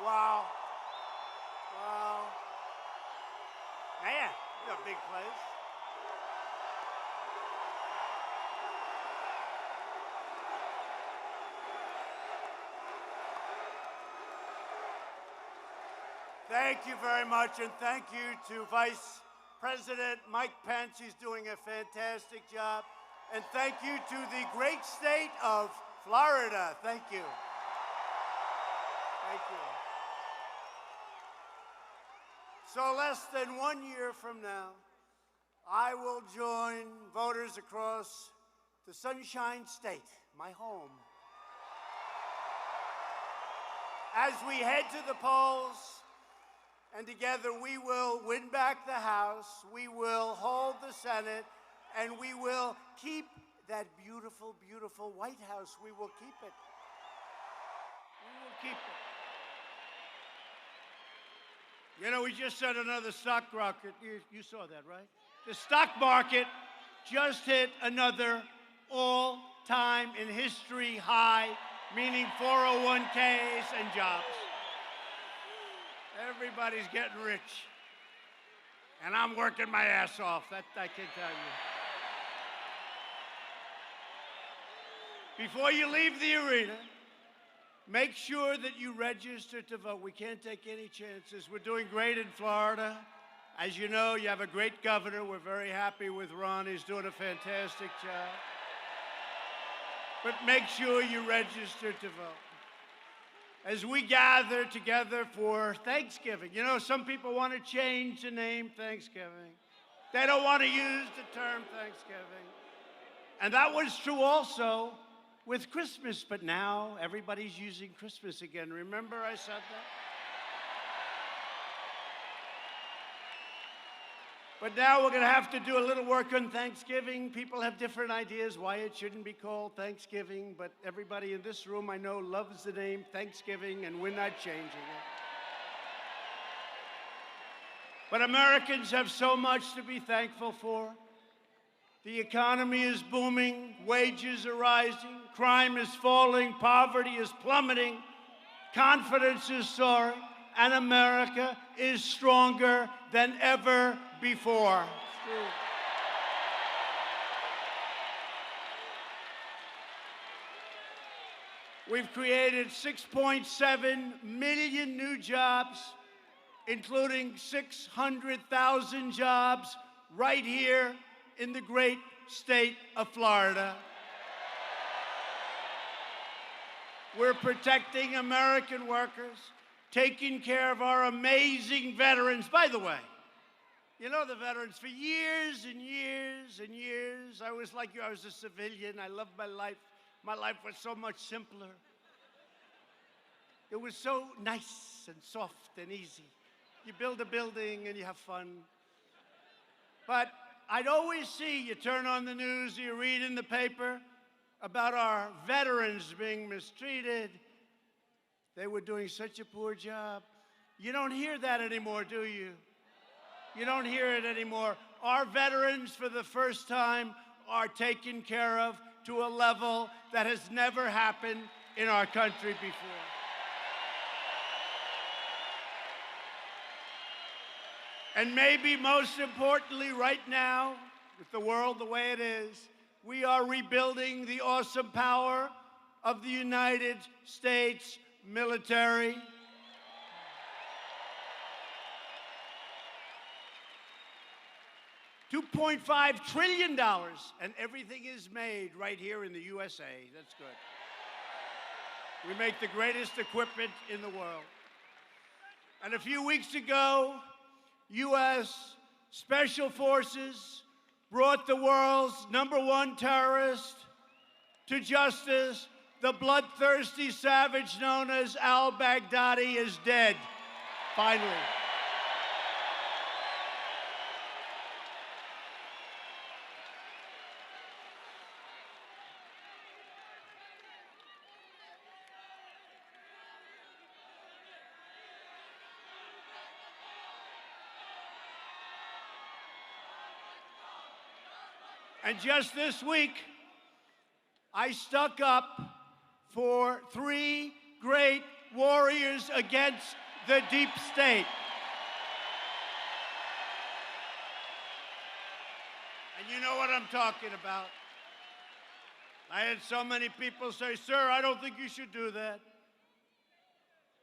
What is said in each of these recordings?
Wow. Wow. Man, you're a big place. Thank you very much, and thank you to Vice President Mike Pence. He's doing a fantastic job. And thank you to the great state of Florida. Thank you. Thank you. So less than 1 year from now, I will join voters across the Sunshine State, my home, as we head to the polls, and together we will win back the House, we will hold the Senate, and we will keep that beautiful, beautiful White House. We will keep it. We will keep it. You know, we just set another stock rocket. You saw that, right? The stock market just hit another all-time in history high, meaning 401ks and jobs. Everybody's getting rich. And I'm working my ass off, that I can tell you. Before you leave the arena, make sure that you register to vote. We can't take any chances. We're doing great in Florida. As you know, you have a great governor. We're very happy with Ron. He's doing a fantastic job. But make sure you register to vote. As we gather together for Thanksgiving, you know, some people want to change the name Thanksgiving. They don't want to use the term Thanksgiving. And that was true also with Christmas, but now everybody's using Christmas again. Remember I said that? But now we're going to have to do a little work on Thanksgiving. People have different ideas why it shouldn't be called Thanksgiving, but everybody in this room I know loves the name Thanksgiving, and we're not changing it. But Americans have so much to be thankful for. The economy is booming, wages are rising, crime is falling, poverty is plummeting, confidence is soaring, and America is stronger than ever before. We've created 6.7 million new jobs, including 600,000 jobs right here in the great state of Florida. We're protecting American workers, taking care of our amazing veterans. By the way, you know the veterans, for years and years and years, I was like you, I was a civilian. I loved my life. My life was so much simpler. It was so nice and soft and easy. You build a building and you have fun. But I'd always see, you turn on the news, you read in the paper about our veterans being mistreated. They were doing such a poor job. You don't hear that anymore, do you? You don't hear it anymore. Our veterans, for the first time, are taken care of to a level that has never happened in our country before. And maybe most importantly right now, with the world the way it is, we are rebuilding the awesome power of the United States military. $2.5 trillion, and everything is made right here in the USA. That's good. We make the greatest equipment in the world. And a few weeks ago, U.S. Special Forces brought the world's #1 terrorist to justice. The bloodthirsty savage known as al-Baghdadi is dead, finally. And just this week, I stuck up for 3 great warriors against the deep state. And you know what I'm talking about. I had so many people say, "Sir, I don't think you should do that."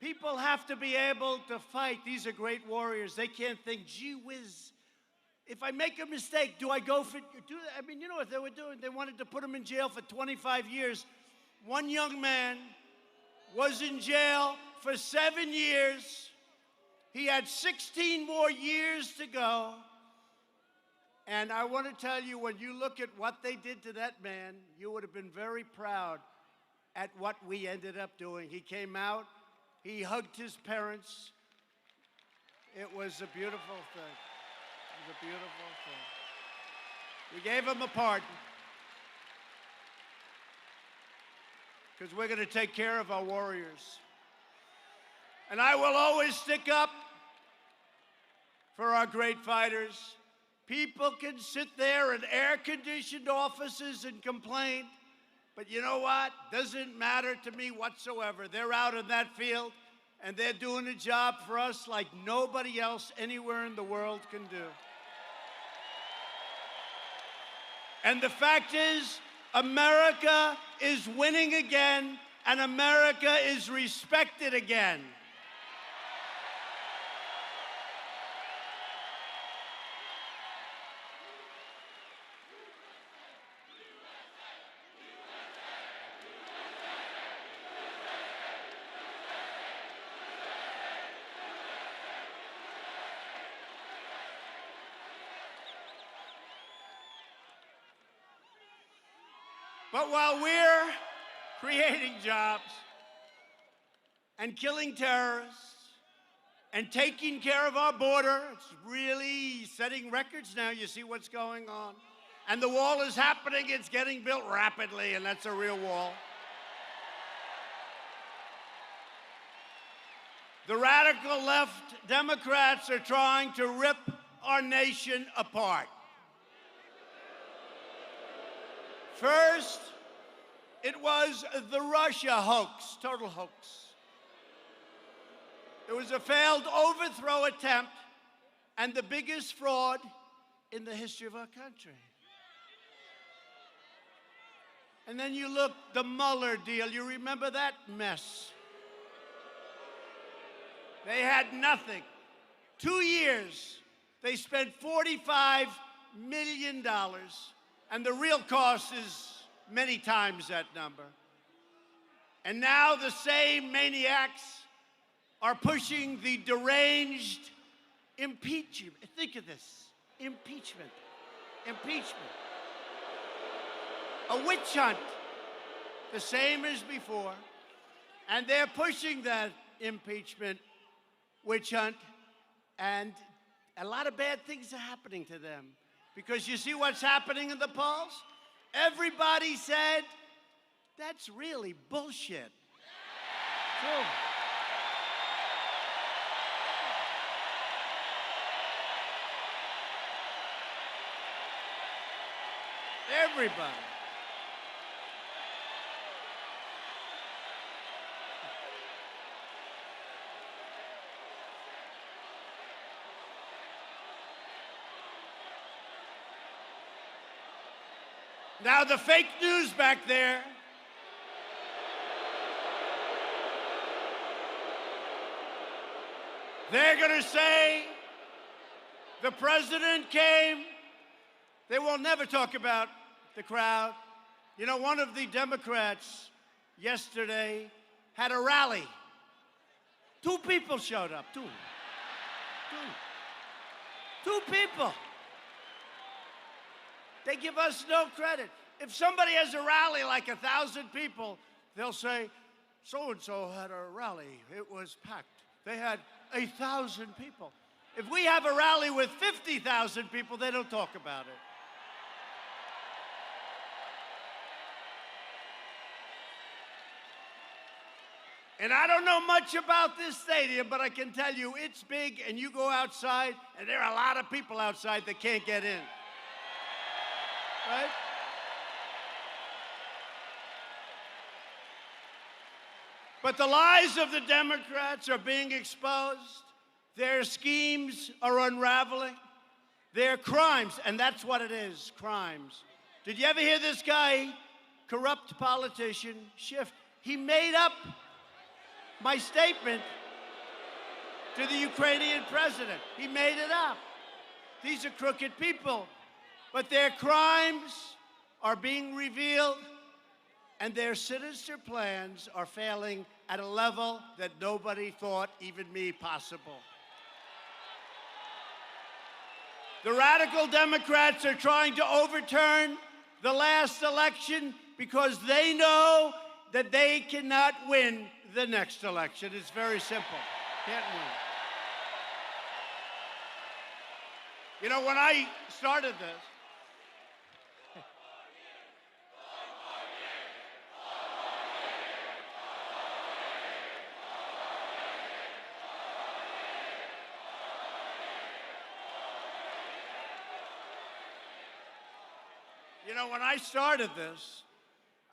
People have to be able to fight. These are great warriors. They can't think, "Gee whiz, if I make a mistake, do I go for do that?" I mean, you know what they were doing? They wanted to put him in jail for 25 years. One young man was in jail for 7 years. He had 16 more years to go. And I want to tell you, when you look at what they did to that man, you would have been very proud at what we ended up doing. He came out, he hugged his parents. It was a beautiful thing. It was a beautiful thing. We gave him a pardon because we're going to take care of our warriors. And I will always stick up for our great fighters. People can sit there in air-conditioned offices and complain, but you know what? Doesn't matter to me whatsoever. They're out in that field, and they're doing a job for us like nobody else anywhere in the world can do. And the fact is, America is winning again, and America is respected again. But while we're creating jobs and killing terrorists and taking care of our border, it's really setting records now. You see what's going on. And the wall is happening. It's getting built rapidly, and that's a real wall. The radical left Democrats are trying to rip our nation apart. First, it was the Russia hoax, total hoax. It was a failed overthrow attempt and the biggest fraud in the history of our country. And then you look, the Mueller deal, you remember that mess? They had nothing. 2 years, they spent $45 million. And the real cost is many times that number. And now the same maniacs are pushing the deranged impeachment. Think of this, impeachment. Impeachment. A witch hunt, the same as before. And they're pushing that impeachment witch hunt, and a lot of bad things are happening to them. Because you see what's happening in the polls? Everybody said, that's really bullshit. True. Everybody. Now, the fake news back there, they're going to say the president came. They will never talk about the crowd. You know, one of the Democrats yesterday had a rally. 2 people showed up, two people. They give us no credit. If somebody has a rally like 1,000 people, they'll say, so-and-so had a rally. It was packed. They had 1,000 people. If we have a rally with 50,000 people, they don't talk about it. And I don't know much about this stadium, but I can tell you it's big, and you go outside, and there are a lot of people outside that can't get in. Right? But the lies of the Democrats are being exposed. Their schemes are unraveling. Their crimes, and that's what it is, crimes. Did you ever hear this guy, corrupt politician, Schiff? He made up my statement to the Ukrainian president. He made it up. These are crooked people. But their crimes are being revealed, and their sinister plans are failing at a level that nobody thought, even me, possible. The radical Democrats are trying to overturn the last election because they know that they cannot win the next election. It's very simple. Can't win. You know, when I started this,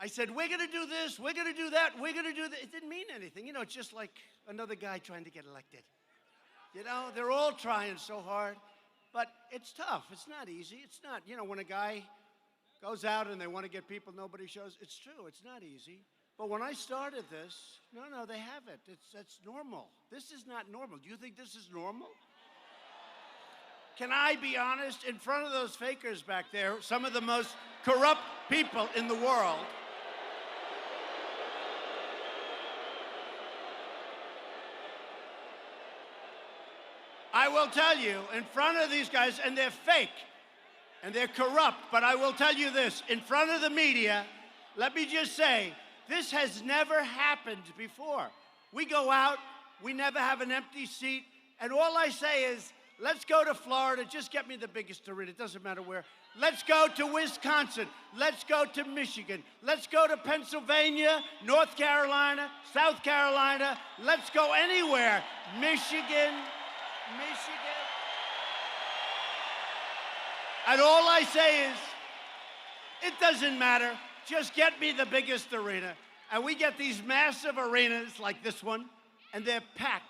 I said, we're going to do this, we're going to do that, we're going to do that. It didn't mean anything. You know, it's just like another guy trying to get elected. You know, they're all trying so hard, but it's tough. It's not easy. It's not, you know, when a guy goes out and they want to get people nobody shows, it's true. It's not easy. But when I started this, no, they haven't. That's normal. This is not normal. Do you think this is normal? Can I be honest? In front of those fakers back there, some of the most corrupt people in the world, I will tell you, in front of these guys, and they're fake, and they're corrupt, but I will tell you this, in front of the media, let me just say, this has never happened before. We go out, we never have an empty seat, and all I say is, let's go to Florida, just get me the biggest arena, it doesn't matter where. Let's go to Wisconsin, let's go to Michigan, let's go to Pennsylvania, North Carolina, South Carolina, let's go anywhere. Michigan. And all I say is, it doesn't matter, just get me the biggest arena. And we get these massive arenas like this one, and they're packed.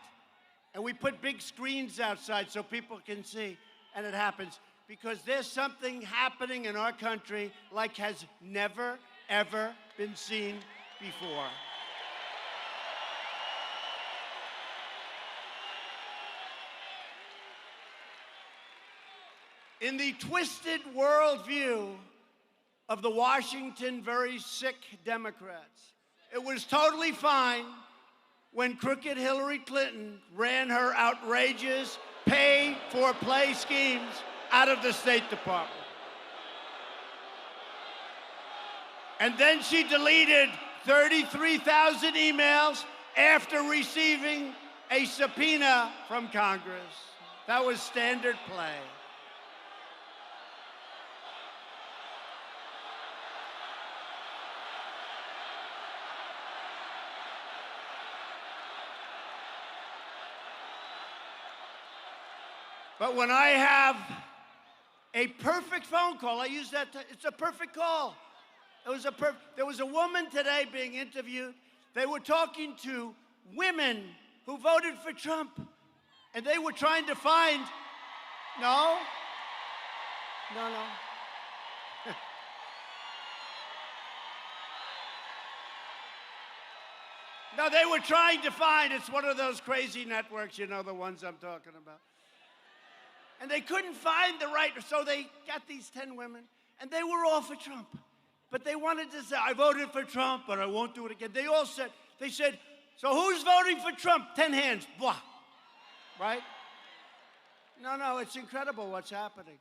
And we put big screens outside so people can see, and it happens. Because there's something happening in our country like has never, ever been seen before. In the twisted worldview of the Washington very sick Democrats, it was totally fine when crooked Hillary Clinton ran her outrageous pay-for-play schemes out of the State Department. And then she deleted 33,000 emails after receiving a subpoena from Congress. That was standard play. But when I have a perfect phone call, I use that, it's a perfect call. There was a woman today being interviewed. They were talking to women who voted for Trump. And they were trying to find, no. No, they were trying to find, it's one of those crazy networks, you know, the ones I'm talking about. And they couldn't find the right, so they got these 10 women, and they were all for Trump. But they wanted to say, I voted for Trump, but I won't do it again. They said, so who's voting for Trump? 10 hands, blah, right? No, it's incredible what's happening.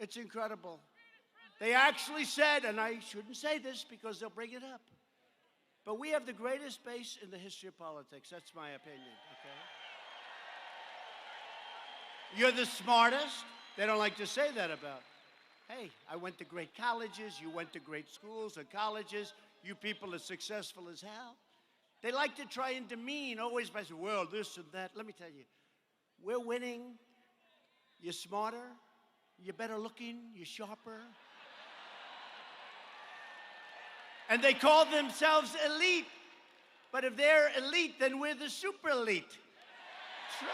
It's incredible. They actually said, and I shouldn't say this because they'll bring it up, but we have the greatest base in the history of politics. That's my opinion, okay? You're the smartest. They don't like to say that about. Hey, I went to great colleges. You went to great schools or colleges. You people are successful as hell. They like to try and demean always by saying, well, this and that. Let me tell you, we're winning. You're smarter. You're better looking. You're sharper. And they call themselves elite. But if they're elite, then we're the super elite. It's true.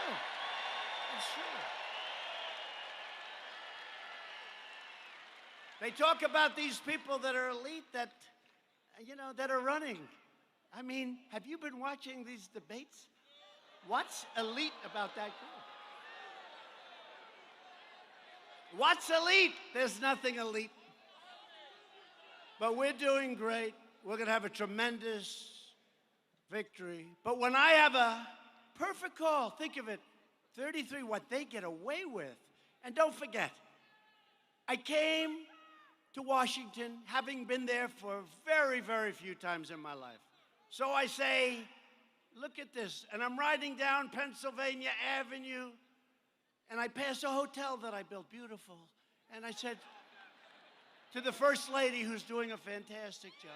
It's true. They talk about these people that are elite that, that are running. I mean, have you been watching these debates? What's elite about that group? What's elite? There's nothing elite. But we're doing great. We're going to have a tremendous victory. But when I have a perfect call, think of it, 33, what they get away with. And don't forget, I came to Washington having been there for very, very few times in my life. So I say, look at this. And I'm riding down Pennsylvania Avenue, and I pass a hotel that I built, beautiful. And I said to the First Lady, who's doing a fantastic job,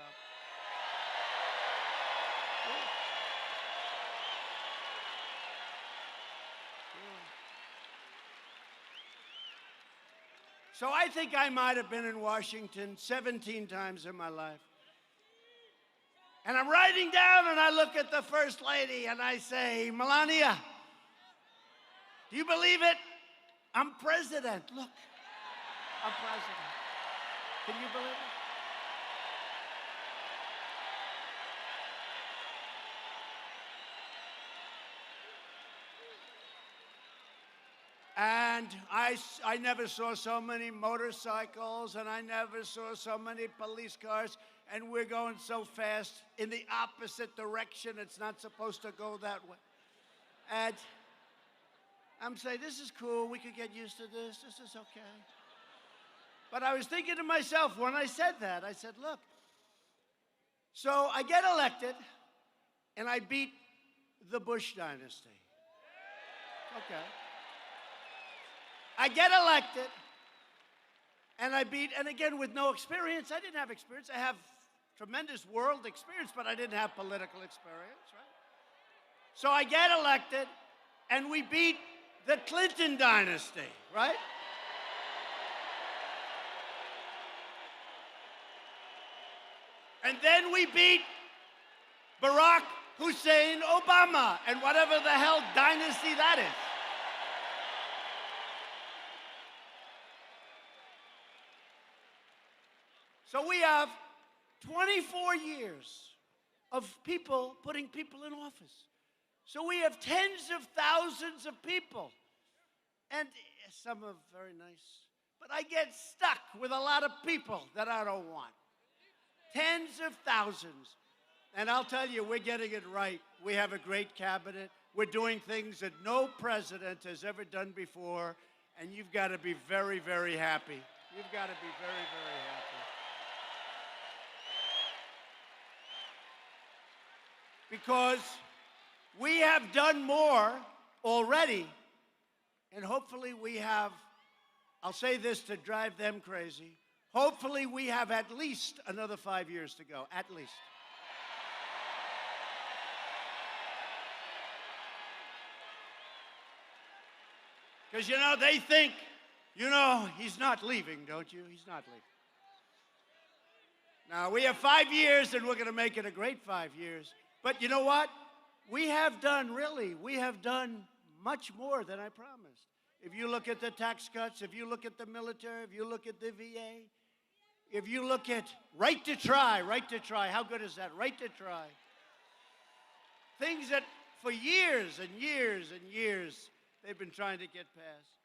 so I think I might have been in Washington 17 times in my life. And I'm riding down and I look at the First Lady and I say, Melania, do you believe it? I'm president. Look, I'm president. Can you believe it? And I never saw so many motorcycles, and I never saw so many police cars, and we're going so fast in the opposite direction. It's not supposed to go that way. And I'm saying, this is cool. We could get used to this. This is okay. But I was thinking to myself when I said that, I said, look, so I get elected, and I beat the Bush dynasty. Okay. I get elected, and I beat, and again, with no experience. I didn't have experience. I have tremendous world experience, but I didn't have political experience, right? So I get elected, and we beat the Clinton dynasty, right? And then we beat Barack Hussein Obama, and whatever the hell dynasty that is. So we have 24 years of people putting people in office. So we have tens of thousands of people. And some are very nice. But I get stuck with a lot of people that I don't want. Tens of thousands. And I'll tell you, we're getting it right. We have a great cabinet. We're doing things that no president has ever done before. And you've got to be very, very happy. You've got to be very, very happy. Because we have done more already, and hopefully we have, I'll say this to drive them crazy, hopefully we have at least another 5 years to go, at least. Because, they think, he's not leaving, don't you? He's not leaving. Now, we have 5 years, and we're going to make it a great 5 years. But you know what? We have done much more than I promised. If you look at the tax cuts, if you look at the military, if you look at the VA, if you look at right to try, how good is that? Right to try. Things that for years and years and years they've been trying to get passed.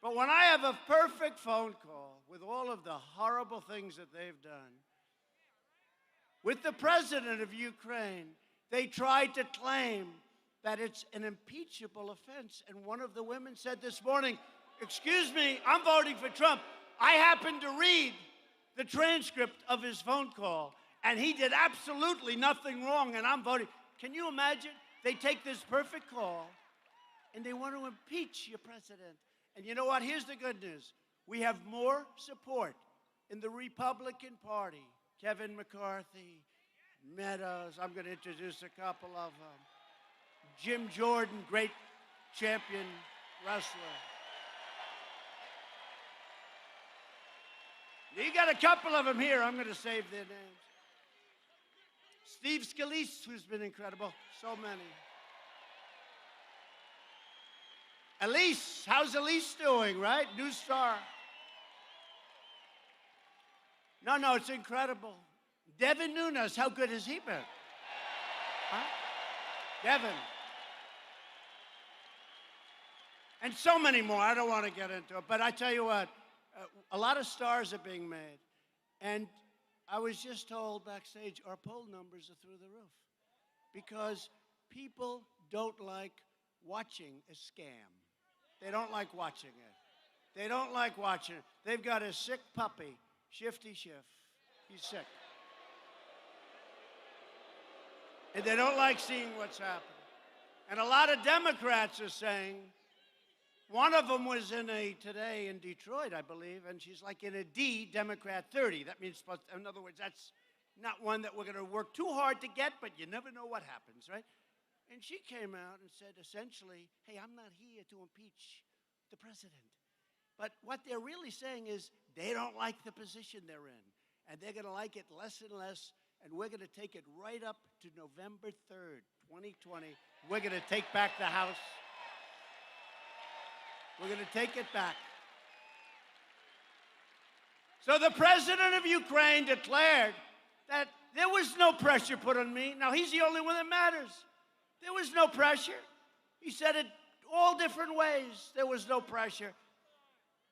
But when I have a perfect phone call with all of the horrible things that they've done, with the president of Ukraine, they tried to claim that it's an impeachable offense. And one of the women said this morning, excuse me, I'm voting for Trump. I happened to read the transcript of his phone call, and he did absolutely nothing wrong, and I'm voting. Can you imagine? They take this perfect call, and they want to impeach your president. And you know what? Here's the good news. We have more support in the Republican Party. Kevin McCarthy, Meadows, I'm going to introduce a couple of them. Jim Jordan, great champion wrestler. You got a couple of them here. I'm going to save their names. Steve Scalise, who's been incredible. So many. Elise, how's Elise doing, right? New star. No, it's incredible. Devin Nunes, how good has he been? Huh? Devin. And so many more. I don't want to get into it. But I tell you what, a lot of stars are being made. And I was just told backstage, our poll numbers are through the roof. Because people don't like watching a scam. They don't like watching it. They don't like watching it. They've got a sick puppy, Shifty Schiff. He's sick. And they don't like seeing what's happening. And a lot of Democrats are saying, one of them was today in Detroit, I believe, and she's like in a D, Democrat 30. That means, in other words, that's not one that we're going to work too hard to get, but you never know what happens, right? And she came out and said, essentially, hey, I'm not here to impeach the president. But what they're really saying is they don't like the position they're in, and they're going to like it less and less, and we're going to take it right up to November 3rd, 2020. We're going to take back the House. We're going to take it back. So the president of Ukraine declared that there was no pressure put on me. Now, he's the only one that matters. There was no pressure. He said it all different ways. There was no pressure.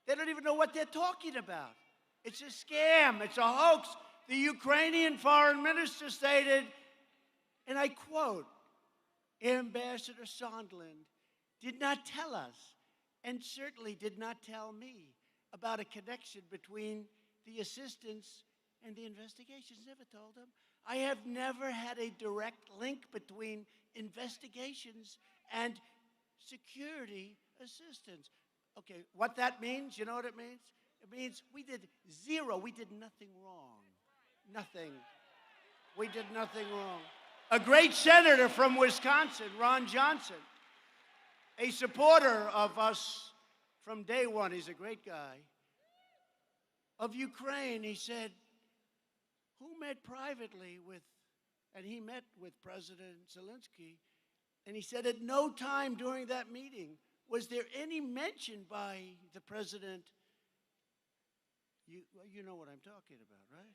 They don't even know what they're talking about. It's a scam. It's a hoax. The Ukrainian foreign minister stated, and I quote, Ambassador Sondland did not tell us, and certainly did not tell me, about a connection between the assistance and the investigations. Never told him. I have never had a direct link between investigations and security assistance. Okay, what that means, you know what it means? It means we did zero. We did nothing wrong. Nothing. We did nothing wrong. A great senator from Wisconsin, Ron Johnson, a supporter of us from day one, he's a great guy, of Ukraine, he said, who met privately with, and he met with President Zelensky, and he said at no time during that meeting was there any mention by the president, you know what I'm talking about, right?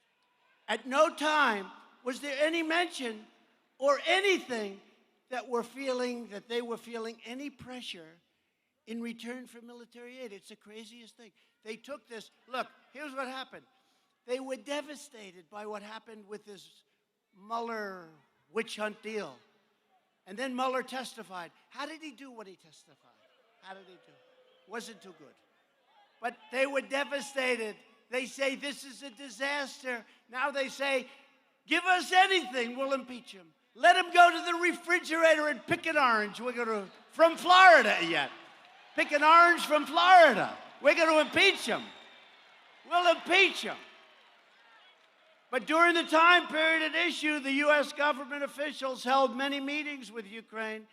At no time was there any mention or anything that they were feeling any pressure in return for military aid. It's the craziest thing. They took this, look, here's what happened. They were devastated by what happened with this Mueller witch hunt deal. And then Mueller testified. How did he do when he testified? How did he do? Wasn't too good. But they were devastated. They say this is a disaster. Now they say, give us anything, we'll impeach him. Let him go to the refrigerator and pick an orange. We're going to, from Florida yet. Pick an orange from Florida. We're going to impeach him. We'll impeach him. But during the time period at issue, the U.S. government officials held many meetings with Ukraine,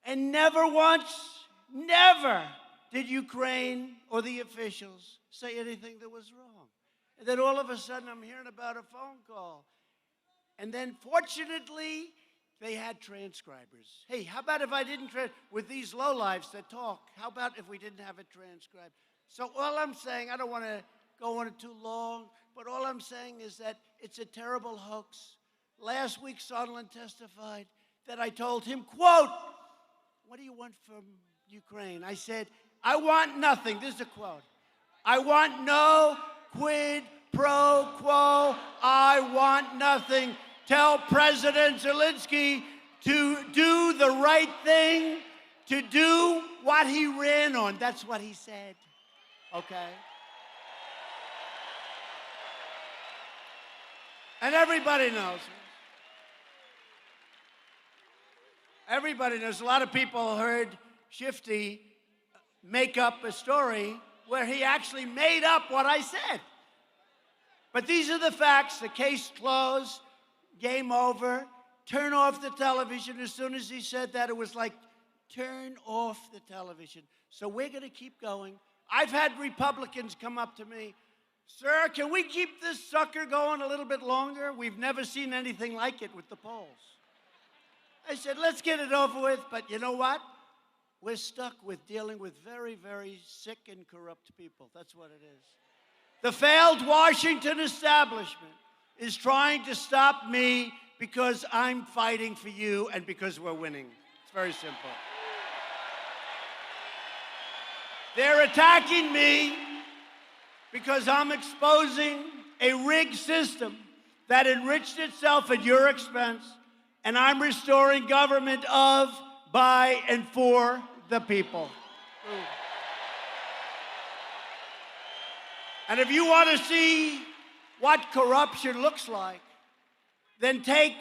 and never once, never did Ukraine or the officials say anything that was wrong. And then all of a sudden, I'm hearing about a phone call. And then, fortunately, they had transcribers. Hey, how about if I didn't, with these lowlifes that talk, how about if we didn't have it transcribed? So all I'm saying, I don't want to go on it too long, but all I'm saying is that it's a terrible hoax. Last week, Sondland testified that I told him, quote, what do you want from Ukraine? I said, I want nothing. This is a quote. I want no quid pro quo. I want nothing. Tell President Zelensky to do the right thing, to do what he ran on. That's what he said. Okay? And everybody knows. Everybody knows. A lot of people heard Shifty make up a story where he actually made up what I said. But these are the facts. The case closed. Game over. Turn off the television. As soon as he said that, it was like, turn off the television. So we're going to keep going. I've had Republicans come up to me Sir, can we keep this sucker going a little bit longer? We've never seen anything like it with the polls. I said, let's get it over with, but you know what? We're stuck with dealing with very, very sick and corrupt people. That's what it is. The failed Washington establishment is trying to stop me because I'm fighting for you and because we're winning. It's very simple. They're attacking me because I'm exposing a rigged system that enriched itself at your expense, and I'm restoring government of, by, and for the people. And if you want to see what corruption looks like, then take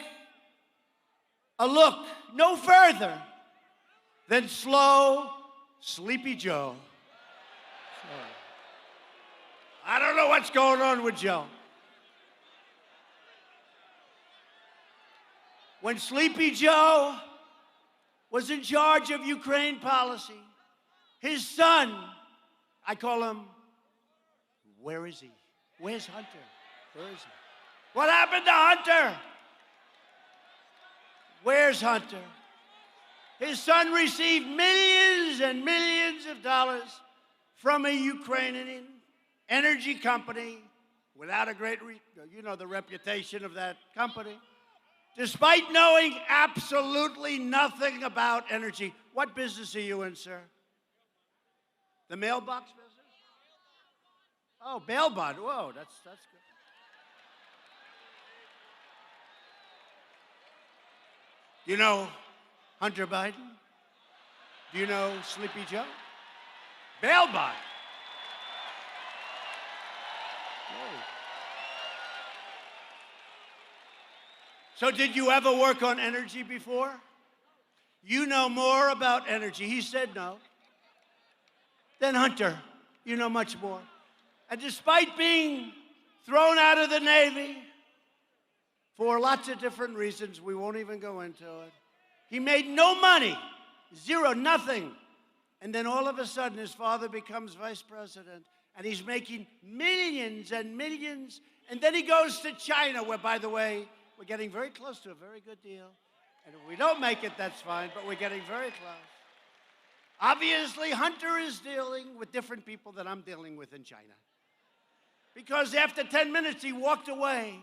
a look no further than slow, Sleepy Joe. I don't know what's going on with Joe. When Sleepy Joe was in charge of Ukraine policy, his son, I call him, where is he? Where's Hunter? Where is he? What happened to Hunter? Where's Hunter? His son received millions and millions of dollars from a Ukrainian energy company without a great, you know the reputation of that company. Despite knowing absolutely nothing about energy. What business are you in, sir? The mailbox business? Oh, bail bond. Whoa, that's good. Do you know Hunter Biden? Do you know Sleepy Joe? Bail bond. Whoa. So did you ever work on energy before? You know more about energy. He said no. Then Hunter, you know much more. And despite being thrown out of the Navy for lots of different reasons, we won't even go into it, he made no money, zero, nothing. And then all of a sudden, his father becomes vice president, and he's making millions and millions. And then he goes to China, where, by the way, we're getting very close to a very good deal. And if we don't make it, that's fine, but we're getting very close. Obviously, Hunter is dealing with different people that I'm dealing with in China. Because after 10 minutes, he walked away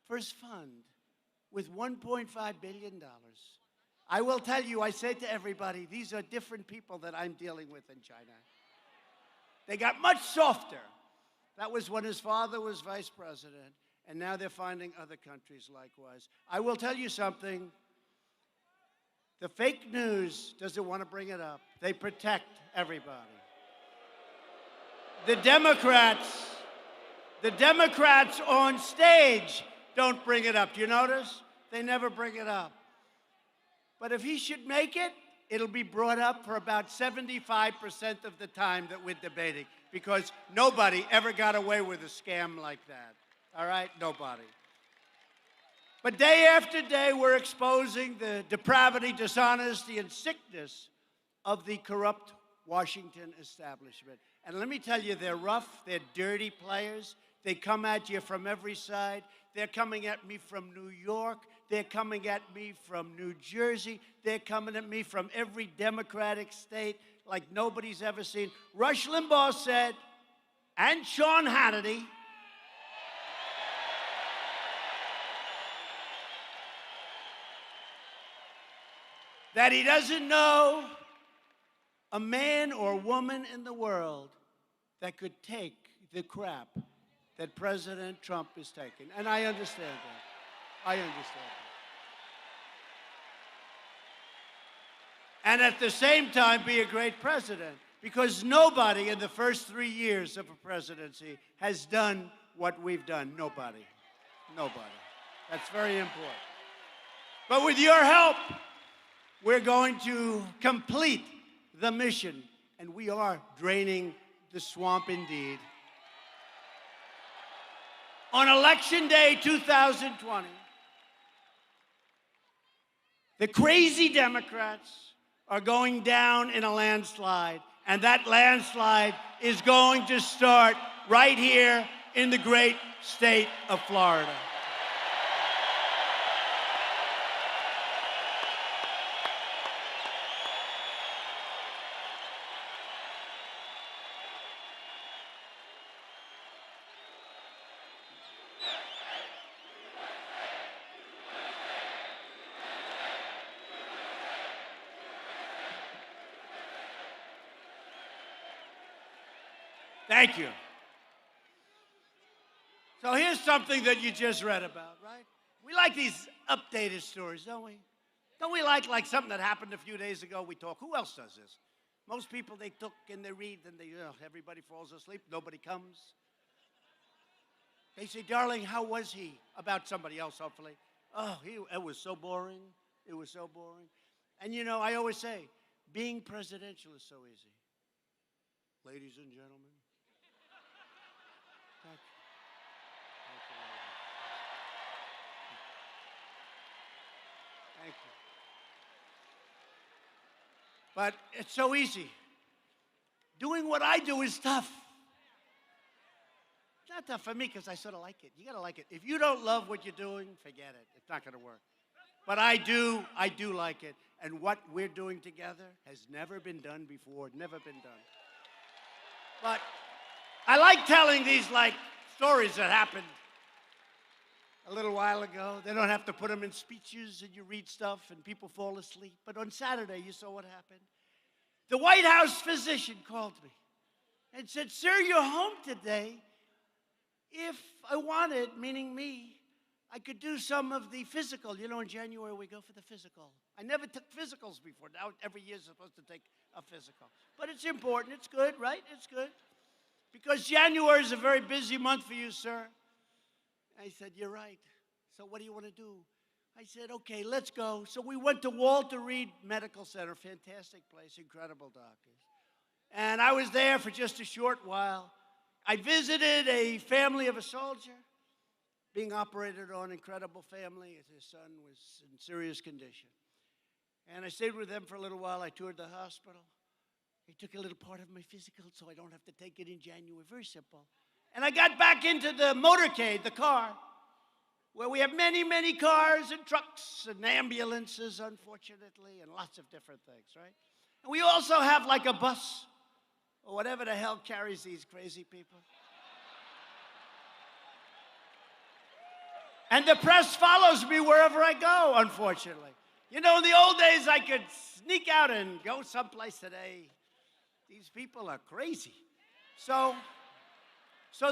for his fund with $1.5 billion. I will tell you, I say to everybody, these are different people that I'm dealing with in China. They got much softer. That was when his father was vice president, and now they're finding other countries likewise. I will tell you something. The fake news doesn't want to bring it up. They protect everybody. The Democrats on stage don't bring it up. Do you notice? They never bring it up. But if he should make it, it'll be brought up for about 75% of the time that we're debating, because nobody ever got away with a scam like that. All right? Nobody. But day after day, we're exposing the depravity, dishonesty, and sickness of the corrupt Washington establishment. And let me tell you, they're rough, they're dirty players. They come at you from every side. They're coming at me from New York. They're coming at me from New Jersey. They're coming at me from every Democratic state like nobody's ever seen. Rush Limbaugh said, and Sean Hannity, that he doesn't know a man or woman in the world that could take the crap that President Trump is taking. And I understand that. I understand that. And at the same time, be a great president. Because nobody in the first 3 years of a presidency has done what we've done. Nobody. Nobody. That's very important. But with your help, we're going to complete the mission. And we are draining the swamp indeed. On Election Day 2020, the crazy Democrats are going down in a landslide, and that landslide is going to start right here in the great state of Florida. Thank you. So here's something that you just read about, right? We like these updated stories, don't we? Don't we like something that happened a few days ago, we talk. Who else does this? Most people, they took and they read and everybody falls asleep. Nobody comes. They say, darling, how was he? About somebody else, hopefully. Oh, it was so boring. It was so boring. And you know, I always say, being presidential is so easy. Ladies and gentlemen. Thank you. Thank you. But it's so easy. Doing what I do is tough. It's not tough for me because I sort of like it. You got to like it. If you don't love what you're doing, forget it. It's not going to work. But I do like it. And what we're doing together has never been done before, never been done. But I like telling these stories that happened a little while ago. They don't have to put them in speeches and you read stuff and people fall asleep. But on Saturday, you saw what happened. The White House physician called me and said, sir, you're home today. If I wanted, meaning me, I could do some of the physical. You know, in January, we go for the physical. I never took physicals before. Now, every year is supposed to take a physical. But it's important. It's good, right? It's good. Because January is a very busy month for you, sir. I said, you're right. So what do you want to do? I said, okay, let's go. So we went to Walter Reed Medical Center, fantastic place, incredible doctors. And I was there for just a short while. I visited a family of a soldier being operated on, incredible family. His son was in serious condition. And I stayed with them for a little while. I toured the hospital. I took a little part of my physical so I don't have to take it in January. Very simple. And I got back into the motorcade, the car, where we have many, many cars and trucks and ambulances, unfortunately, and lots of different things, right? And we also have like a bus or whatever the hell carries these crazy people. And the press follows me wherever I go, unfortunately. You know, in the old days, I could sneak out and go someplace today. These people are crazy. So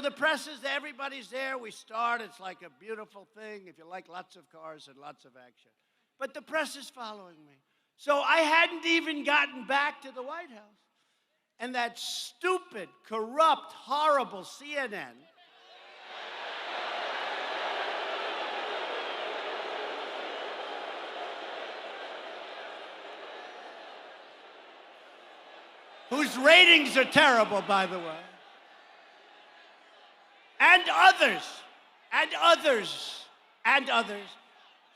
the press is there, everybody's there. We start, it's like a beautiful thing if you like lots of cars and lots of action. But the press is following me. So I hadn't even gotten back to the White House. And that stupid, corrupt, horrible CNN whose ratings are terrible, by the way, and others,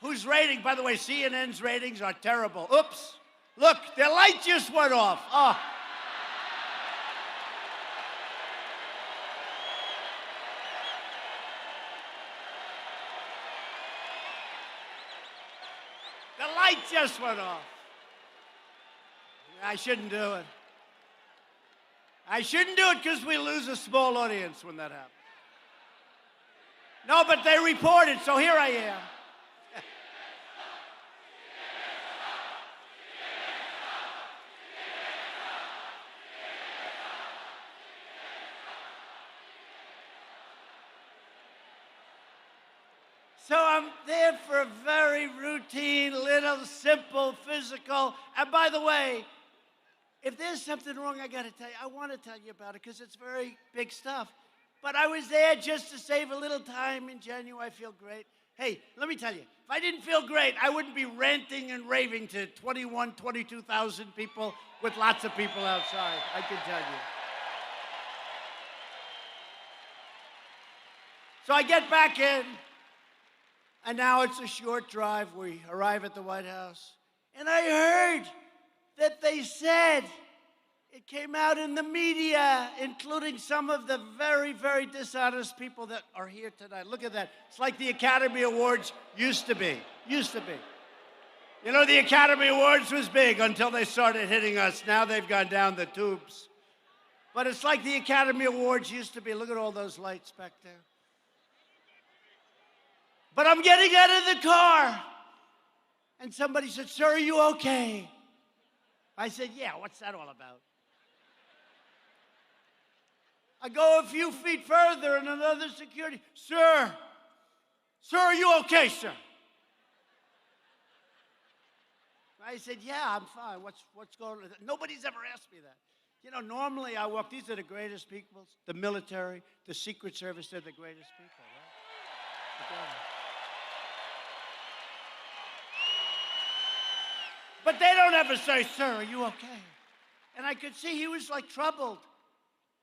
whose rating, by the way, CNN's ratings are terrible. Oops, look, their light just went off. Oh. The light just went off. I shouldn't do it. I shouldn't do it because we lose a small audience when that happens. No, but they reported, so here I am. So I'm there for a very routine, little, simple, physical. And by the way, if there's something wrong, I got to tell you, I want to tell you about it because it's very big stuff. But I was there just to save a little time in January. I feel great. Hey, let me tell you, if I didn't feel great, I wouldn't be ranting and raving to 22,000 people with lots of people outside, I can tell you. So I get back in, and now it's a short drive. We arrive at the White House, and I heard that they said It came out in the media, including some of the very, very dishonest people that are here tonight. Look at that. It's like the Academy Awards used to be. Used to be. You know, the Academy Awards was big until they started hitting us. Now they've gone down the tubes. But it's like the Academy Awards used to be. Look at all those lights back there. But I'm getting out of the car. And somebody said, "Sir, are you okay?" I said, "Yeah, what's that all about?" I go a few feet further and another security, "Sir, are you okay, sir?" I said, "Yeah, I'm fine. What's going on?" Nobody's ever asked me that. You know, normally I walk, these are the greatest people, the military, the Secret Service, they're the greatest people, right? But they don't ever say, "Sir, are you okay?" And I could see he was like troubled.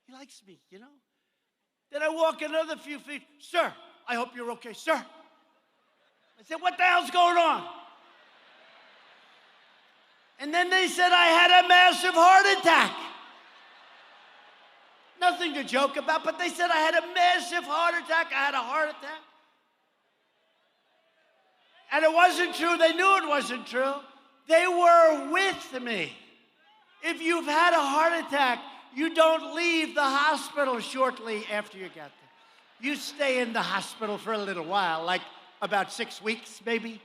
He likes me, you know? Then I walk another few feet, "Sir, I hope you're okay, sir." I said, "What the hell's going on?" And then they said I had a massive heart attack. Nothing to joke about, but they said I had a massive heart attack. I had a heart attack. And it wasn't true. They knew it wasn't true. They were with me. If you've had a heart attack, you don't leave the hospital shortly after you get there. You stay in the hospital for a little while, like about 6 weeks, maybe.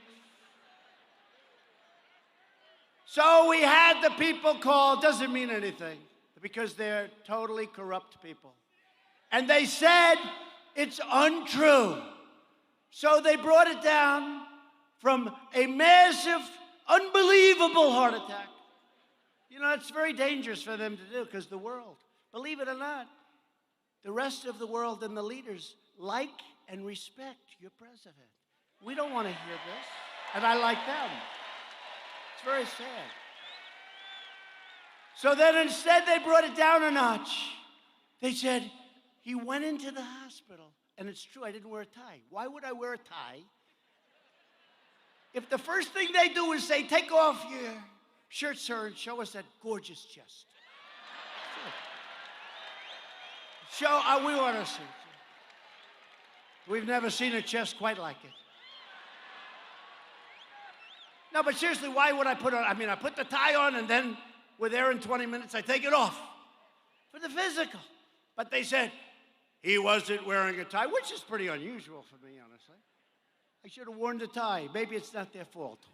So we had the people call, doesn't mean anything, because they're totally corrupt people. And they said it's untrue. So they brought it down from a massive, unbelievable heart attack. You know, it's very dangerous for them to do because the world, believe it or not, the rest of the world and the leaders like and respect your president. We don't want to hear this, and I like them. It's very sad. So then instead they brought it down a notch. They said, he went into the hospital, and it's true, I didn't wear a tie. Why would I wear a tie if the first thing they do is say, "Take off your shirt, sir, and show us that gorgeous chest"? Sure. We want to see it. We've never seen a chest quite like it. No, but seriously, why would I put on? I mean, I put the tie on, and then we're there in 20 minutes, I take it off for the physical. But they said he wasn't wearing a tie, which is pretty unusual for me, honestly. I should have worn the tie. Maybe it's not their fault.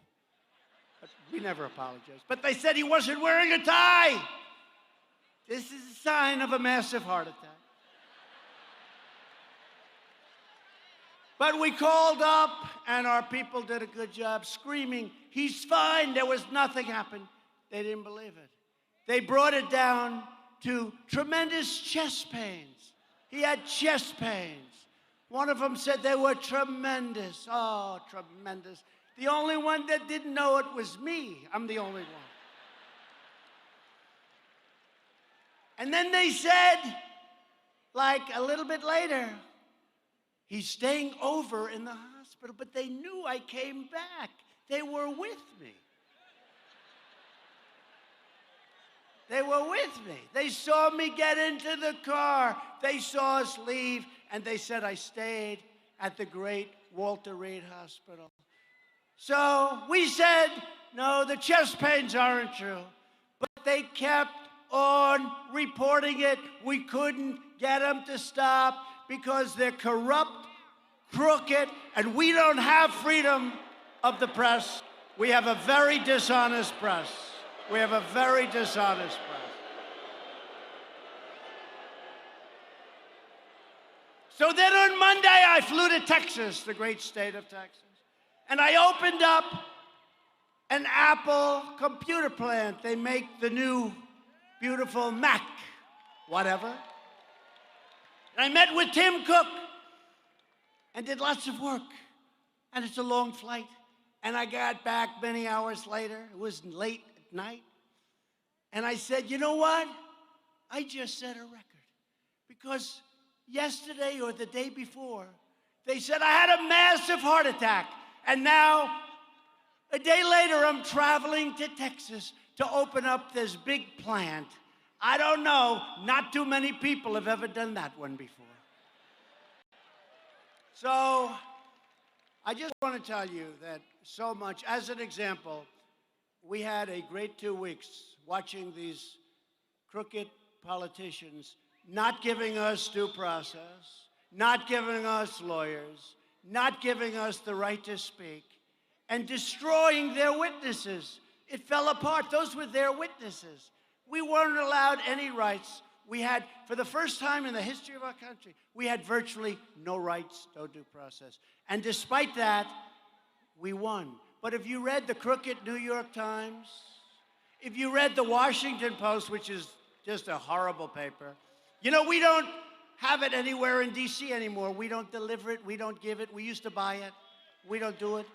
But we never apologize. But they said he wasn't wearing a tie. This is a sign of a massive heart attack. But we called up, and our people did a good job screaming, "He's fine, there was nothing happened." They didn't believe it. They brought it down to tremendous chest pains. He had chest pains. One of them said they were tremendous. Oh, tremendous. The only one that didn't know it was me. I'm the only one. And then they said, like a little bit later, he's staying over in the hospital, but they knew I came back. They were with me. They were with me. They saw me get into the car. They saw us leave, and they said I stayed at the great Walter Reed Hospital. So we said, no, the chest pains aren't true. But they kept on reporting it. We couldn't get them to stop because they're corrupt, crooked, and we don't have freedom of the press. We have a very dishonest press. We have a very dishonest press. So then on Monday, I flew to Texas, the great state of Texas, and I opened up an Apple computer plant. They make the new beautiful Mac, whatever. And I met with Tim Cook and did lots of work. And it's a long flight. And I got back many hours later. It was late at night. And I said, you know what? I just set a record. Because yesterday or the day before, they said I had a massive heart attack. And now, a day later, I'm traveling to Texas to open up this big plant. I don't know. Not too many people have ever done that one before. So I just want to tell you that so much, as an example, we had a great 2 weeks watching these crooked politicians not giving us due process, not giving us lawyers, not giving us the right to speak, and destroying their witnesses. It fell apart. Those were their witnesses. We weren't allowed any rights. We had, for the first time in the history of our country, we had virtually no rights, no due process. And despite that, we won. But if you read the crooked New York Times, if you read the Washington Post, which is just a horrible paper, you know, we don't have it anywhere in D.C. anymore. We don't deliver it. We don't give it. We used to buy it. We don't do it.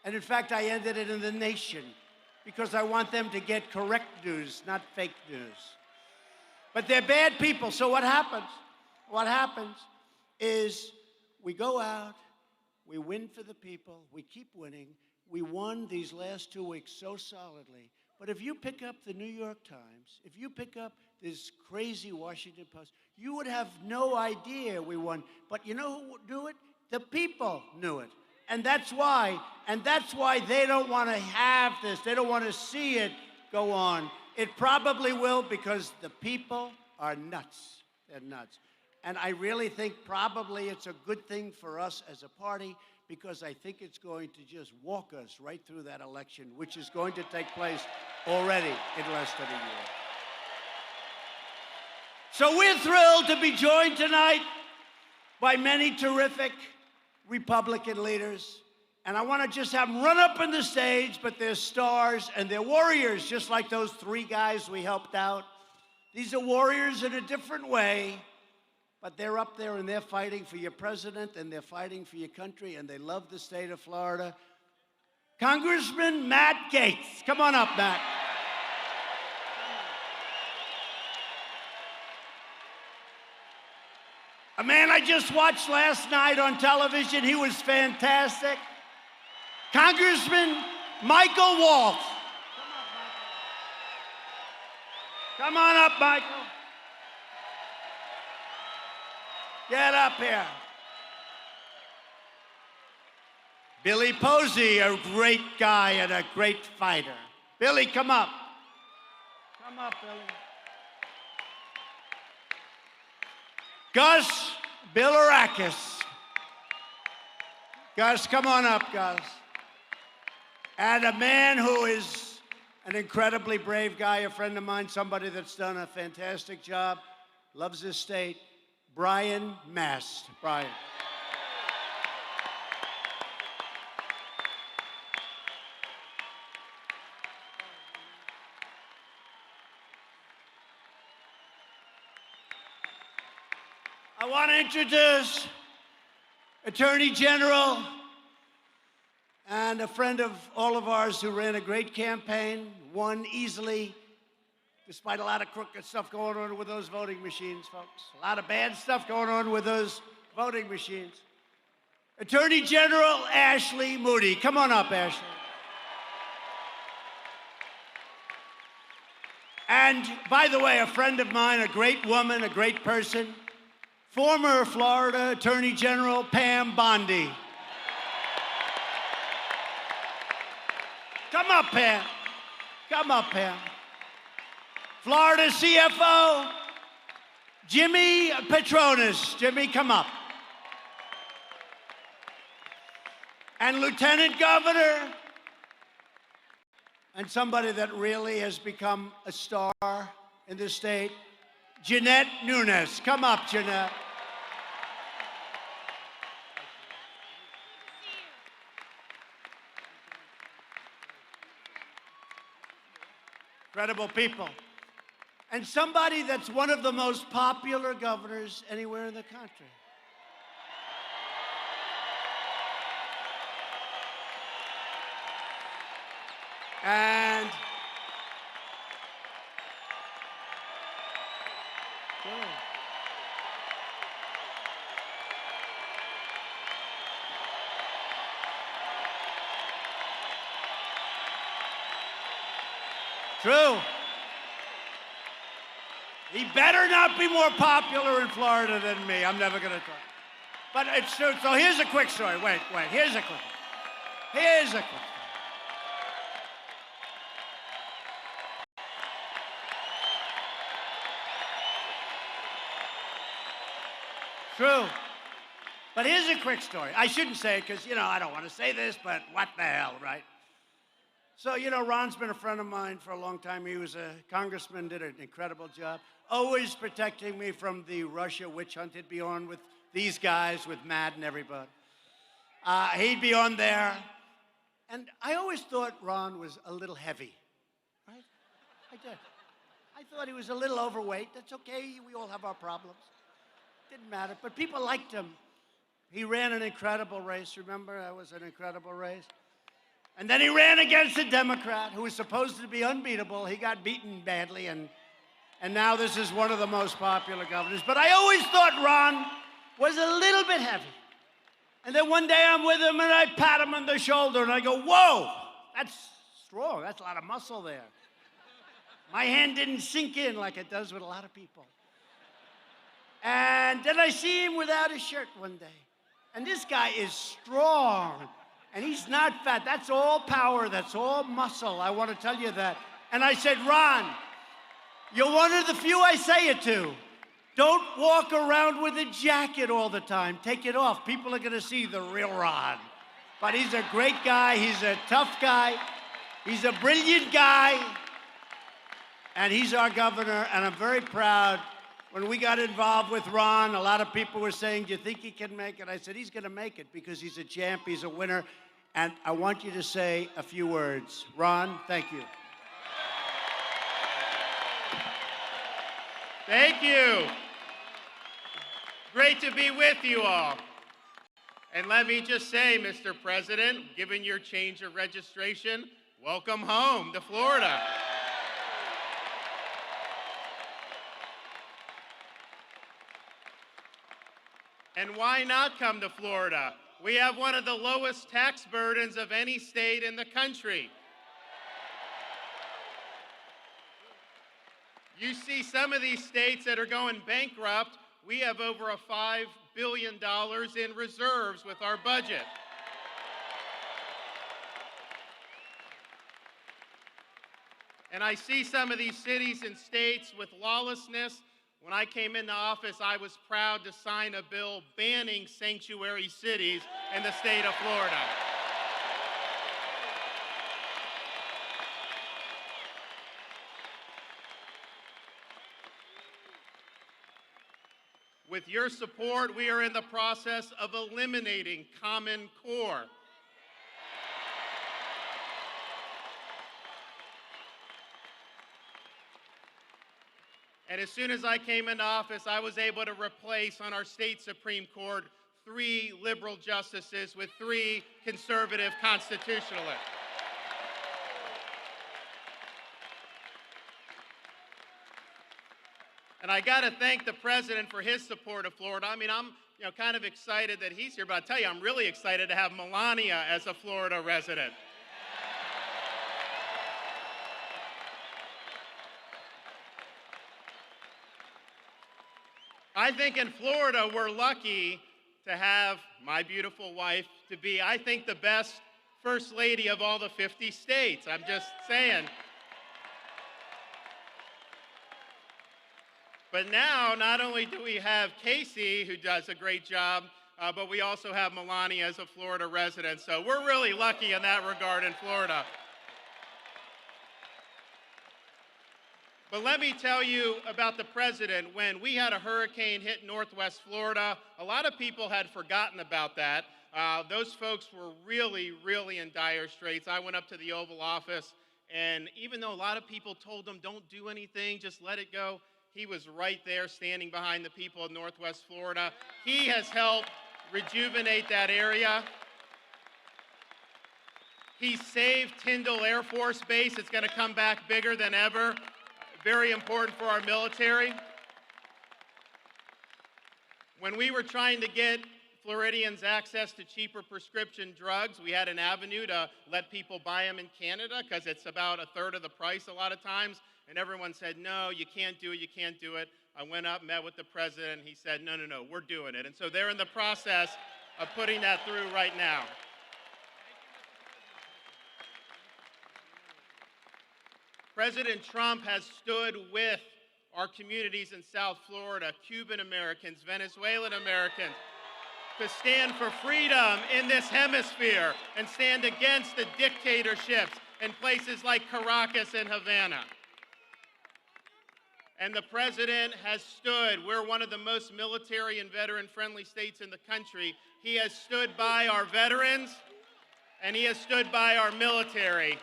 And in fact, I ended it in The Nation because I want them to get correct news, not fake news. But they're bad people. So what happens? What happens is we go out, we win for the people, we keep winning. We won these last 2 weeks so solidly. But if you pick up the New York Times, if you pick up this crazy Washington Post, you would have no idea we won. But you know who knew it? The people knew it. And that's why they don't want to have this. They don't want to see it go on. It probably will because the people are nuts. They're nuts. And I really think probably it's a good thing for us as a party because I think it's going to just walk us right through that election, which is going to take place already in less than a year. So we're thrilled to be joined tonight by many terrific Republican leaders. And I want to just have them run up on the stage, but they're stars and they're warriors, just like those 3 guys we helped out. These are warriors in a different way, but they're up there and they're fighting for your president and they're fighting for your country and they love the state of Florida. Congressman Matt Gaetz. Come on up, Matt. A man I just watched last night on television. He was fantastic. Congressman Michael Waltz. Come on up, Michael. Get up here. Billy Posey, a great guy and a great fighter. Billy, come up. Come up, Billy. Gus Bilirakis. Gus, come on up, Gus. And a man who is an incredibly brave guy, a friend of mine, somebody that's done a fantastic job, loves his state, Brian Mast. Brian. I want to introduce Attorney General and a friend of all of ours who ran a great campaign, won easily, despite a lot of crooked stuff going on with those voting machines, folks. A lot of bad stuff going on with those voting machines. Attorney General Ashley Moody. Come on up, Ashley. And by the way, a friend of mine, a great woman, a great person, former Florida Attorney General Pam Bondi. Come up, Pam. Come up, Pam. Florida CFO, Jimmy Patronis. Jimmy, come up. And Lieutenant Governor, and somebody that really has become a star in this state, Jeanette Nunes. Come up, Jeanette. Incredible people. And somebody that's one of the most popular governors anywhere in the country. And true. He better not be more popular in Florida than me. I'm never going to talk. But it's true. So here's a quick story. Wait. Here's a quick story. True. But here's a quick story. I shouldn't say it because, I don't want to say this, but what the hell, right? So, Ron's been a friend of mine for a long time. He was a congressman, did an incredible job, always protecting me from the Russia witch hunt. He'd be on with these guys, with Matt and everybody. He'd be on there. And I always thought Ron was a little heavy, right? I did. I thought he was a little overweight. That's okay. We all have our problems. Didn't matter. But people liked him. He ran an incredible race. Remember, that was an incredible race. And then he ran against a Democrat who was supposed to be unbeatable. He got beaten badly, and now this is one of the most popular governors. But I always thought Ron was a little bit heavy. And then one day I'm with him, and I pat him on the shoulder, and I go, whoa, that's strong. That's a lot of muscle there. My hand didn't sink in like it does with a lot of people. And then I see him without his shirt one day. And this guy is strong. And he's not fat. That's all power. That's all muscle. I want to tell you that. And I said, Ron, you're one of the few I say it to. Don't walk around with a jacket all the time. Take it off. People are going to see the real Ron. But he's a great guy. He's a tough guy. He's a brilliant guy. And he's our governor. And I'm very proud. When we got involved with Ron, a lot of people were saying, do you think he can make it? I said, he's going to make it because he's a champ. He's a winner. And I want you to say a few words. Ron, thank you. Thank you. Great to be with you all. And let me just say, Mr. President, given your change of registration, welcome home to Florida. And why not come to Florida? We have one of the lowest tax burdens of any state in the country. You see some of these states that are going bankrupt. We have over a $5 billion in reserves with our budget. And I see some of these cities and states with lawlessness. When I came into office, I was proud to sign a bill banning sanctuary cities in the state of Florida. With your support, we are in the process of eliminating Common Core. And as soon as I came into office, I was able to replace on our state Supreme Court 3 liberal justices with 3 conservative constitutionalists. And I got to thank the president for his support of Florida. I mean, I'm kind of excited that he's here, but I'll tell you, I'm really excited to have Melania as a Florida resident. I think in Florida, we're lucky to have my beautiful wife to be, I think, the best first lady of all the 50 states. I'm just saying. But now, not only do we have Casey, who does a great job, but we also have Melania as a Florida resident. So we're really lucky in that regard in Florida. But let me tell you about the president. When we had a hurricane hit Northwest Florida, a lot of people had forgotten about that. Those folks were really, really in dire straits. I went up to the Oval Office, and even though a lot of people told him, don't do anything, just let it go, he was right there standing behind the people of Northwest Florida. He has helped rejuvenate that area. He saved Tyndall Air Force Base. It's going to come back bigger than ever. Very important for our military. When we were trying to get Floridians access to cheaper prescription drugs. We had an avenue to let people buy them in Canada because it's about a third of the price a lot of times. And everyone said, no, you can't do it, you can't do it. I went up, met with the president, and he said, no, no, no, we're doing it. And so they're in the process of putting that through right now. President Trump has stood with our communities in South Florida, Cuban Americans, Venezuelan Americans, to stand for freedom in this hemisphere and stand against the dictatorships in places like Caracas and Havana. And the president has stood. We're one of the most military and veteran-friendly states in the country. He has stood by our veterans, and he has stood by our military.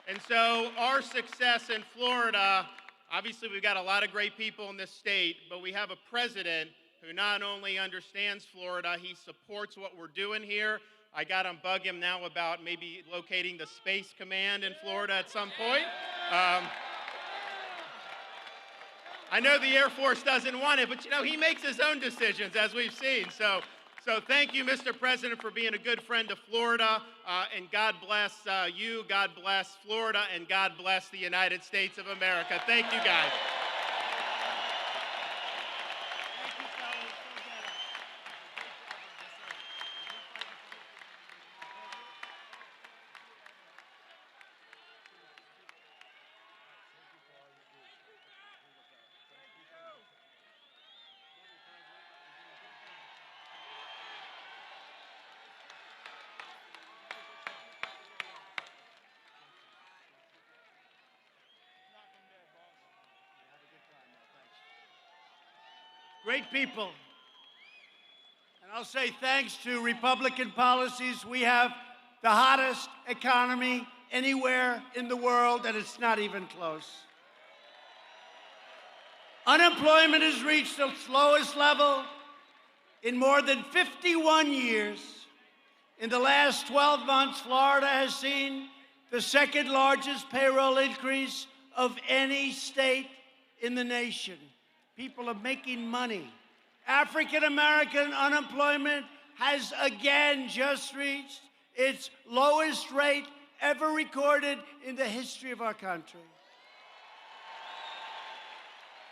And so our success in Florida, obviously we've got a lot of great people in this state, but we have a president who not only understands Florida, he supports what we're doing here. I got to bug him now about maybe locating the Space Command in Florida at some point. I know the Air Force doesn't want it, but he makes his own decisions, as we've seen. So thank you, Mr. President, for being a good friend to Florida, and God bless you, God bless Florida, and God bless the United States of America. Thank you, guys. Great people. And I'll say thanks to Republican policies, we have the hottest economy anywhere in the world, and it's not even close. Unemployment has reached its lowest level in more than 51 years. In the last 12 months, Florida has seen the second largest payroll increase of any state in the nation. People are making money. African American unemployment has again just reached its lowest rate ever recorded in the history of our country.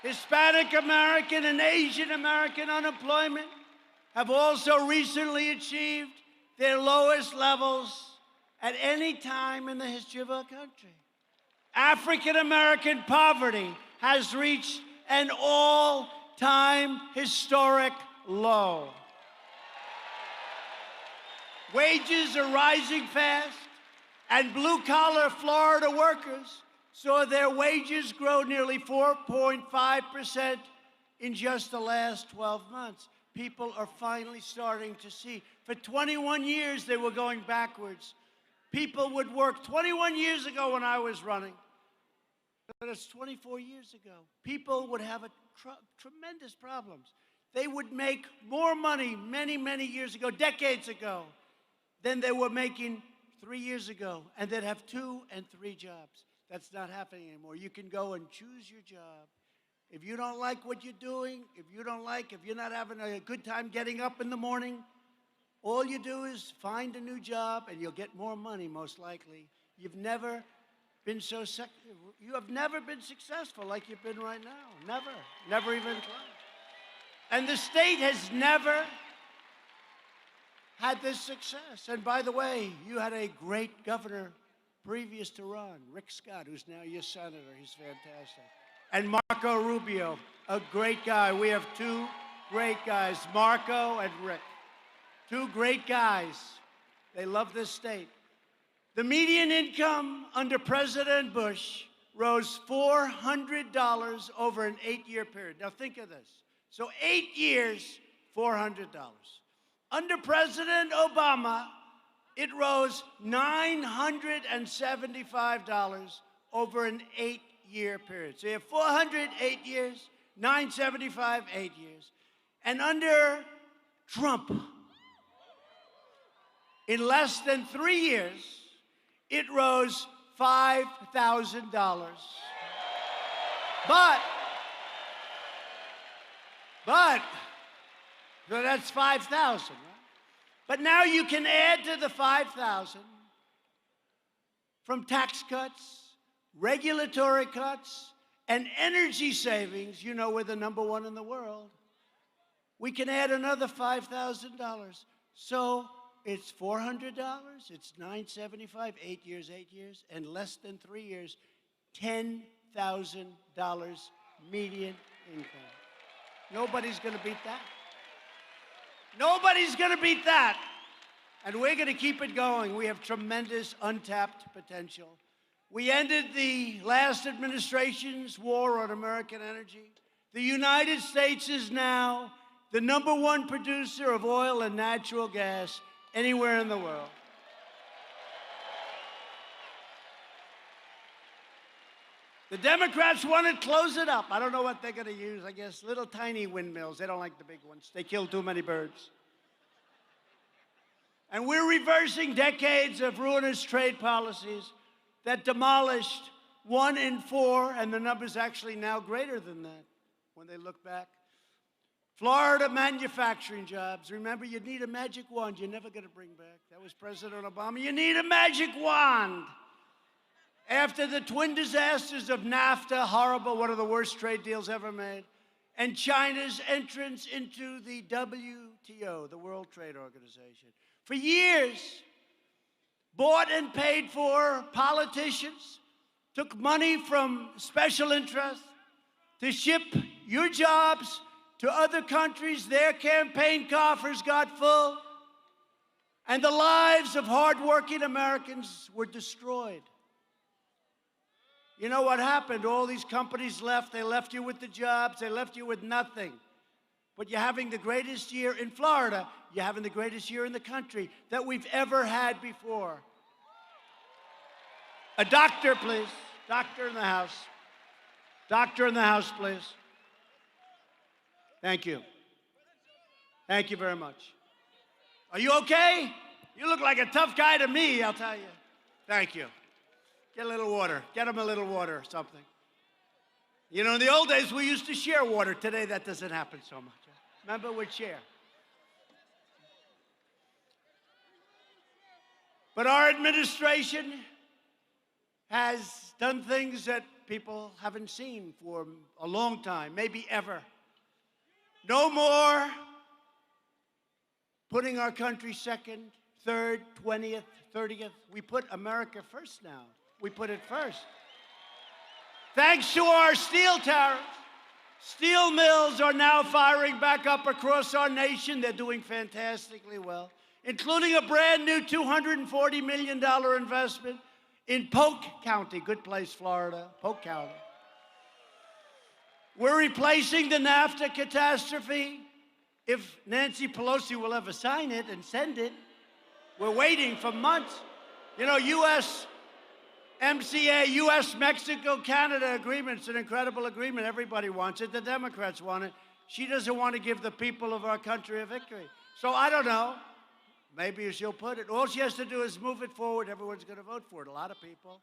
Hispanic American and Asian American unemployment have also recently achieved their lowest levels at any time in the history of our country. African American poverty has reached an all-time historic low. Wages are rising fast, and blue-collar Florida workers saw their wages grow nearly 4.5% in just the last 12 months. People are finally starting to see. For 21 years, they were going backwards. People would work 21 years ago when I was running. But it's 24 years ago. People would have tremendous problems. They would make more money many, many years ago, decades ago, than they were making 3 years ago. And they'd have 2 and 3 jobs. That's not happening anymore. You can go and choose your job. If you don't like what you're doing, if you're not having a good time getting up in the morning, all you do is find a new job and you'll get more money, most likely. You have never been successful like you've been right now. Never even close. And the state has never had this success. And by the way, you had a great governor previous to Ron, Rick Scott, who's now your senator. He's fantastic. And Marco Rubio, a great guy. We have 2 great guys, Marco and Rick. 2 great guys. They love this state. The median income under President Bush rose $400 over an 8-year period. Now think of this. So 8 years, $400. Under President Obama, it rose $975 over an 8-year period. So you have 408 years, 975, 8 years. And under Trump, in less than 3 years, it rose $5,000. But, so that's 5,000, right? But now you can add to the 5,000 from tax cuts, regulatory cuts, and energy savings. You know we're the #1 in the world. We can add another $5,000. So it's $400, it's $975, 8 years, and less than 3 years, $10,000 median income. Nobody's going to beat that. Nobody's going to beat that. And we're going to keep it going. We have tremendous untapped potential. We ended the last administration's war on American energy. The United States is now the #1 producer of oil and natural gas anywhere in the world. The Democrats want to close it up. I don't know what they're going to use. I guess little tiny windmills. They don't like the big ones. They kill too many birds. And we're reversing decades of ruinous trade policies that demolished 1 in 4, and the number's actually now greater than that when they look back. Florida manufacturing jobs. Remember, you need a magic wand you're never going to bring back. That was President Obama. You need a magic wand. After the twin disasters of NAFTA, horrible, one of the worst trade deals ever made, and China's entrance into the WTO, the World Trade Organization. For years, bought and paid for politicians took money from special interests to ship your jobs to other countries. Their campaign coffers got full, and the lives of hardworking Americans were destroyed. You know what happened? All these companies left. They left you with the jobs. They left you with nothing. But you're having the greatest year in Florida. You're having the greatest year in the country that we've ever had before. A doctor, please. Doctor in the house. Doctor in the house, please. Thank you. Thank you very much. Are you okay? You look like a tough guy to me, I'll tell you. Thank you. Get a little water. Get him a little water or something. You know, in the old days, we used to share water. Today, that doesn't happen so much. Remember, we'd share. But our administration has done things that people haven't seen for a long time, maybe ever. No more putting our country second, third, 20th, 30th. We put America first now. We put it first. Thanks to our steel tariffs, steel mills are now firing back up across our nation. They're doing fantastically well, including a brand new $240 million investment in Polk County, good place, Florida, Polk County. We're replacing the NAFTA catastrophe. If Nancy Pelosi will ever sign it and send it, we're waiting for months. You know, USMCA, US-Mexico-Canada agreement, it's an incredible agreement. Everybody wants it. The Democrats want it. She doesn't want to give the people of our country a victory. So I don't know. Maybe she'll put it. All she has to do is move it forward. Everyone's going to vote for it, a lot of people.